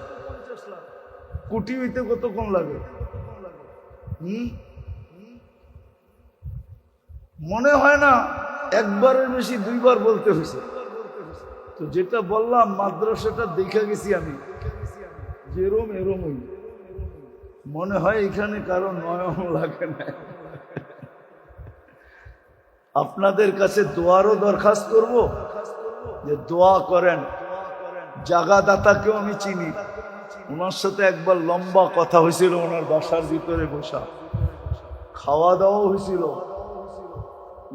কোটি হইতে কতক্ষণ লাগে? মনে হয় না একবারের বেশি 2 বার বলতে হয়েছে। তো যেটা বললাম, মাদ্রাসাটা দেখা গেছি আমি, যেরম এরমই মনে হয় এখানে কারো নয়ন লাগে না। আপনাদের কাছে দোয়ারও দরখাস্ত করব যে দোয়া করেন। জাগাদাতাকেও আমি চিনি, ওনার সাথে একবার লম্বা কথা হয়েছিল, ওনার বাসার ভিতরে বসা, খাওয়া দাওয়া হয়েছিল।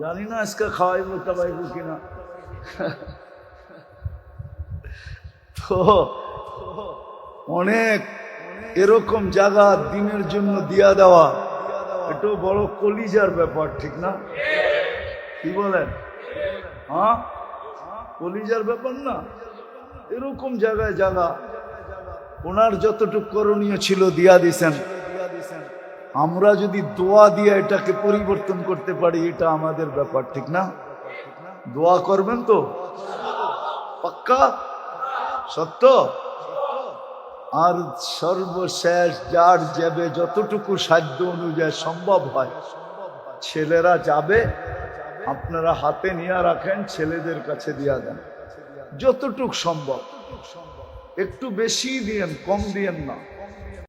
জানি না আজকে খাওয়াইব টাবাইব কিনা। তো অনেক এরকম জায়গা দিনের জন্য দিয়া দেওয়া, এটাও বড় কলিজার ব্যাপার, ঠিক না? কি বলেন? হ্যাঁ, কলিজার ব্যাপার না? এরকম জায়গায় জায়গা ওনার যতটুকু করণীয় ছিল দিয়া দিছেন। আমরা যদি দোয়া দিয়ে এটাকে পরিবর্তন করতে পারি, এটা আমাদের ব্যাপার, ঠিক না? দোয়া করবেন তো? পাক্কা? সত্য? আর সর্বশেষ যার যাবে, যতটুকু সাধ্য অনুযায়ী সম্ভব হয়, ছেলেরা যাবে, আপনারা হাতে নিয়ে রাখেন, ছেলেদের কাছে দিয়া দেন যতটুক সম্ভব। একটু বেশি দিয়েন, কম দিয়েন না।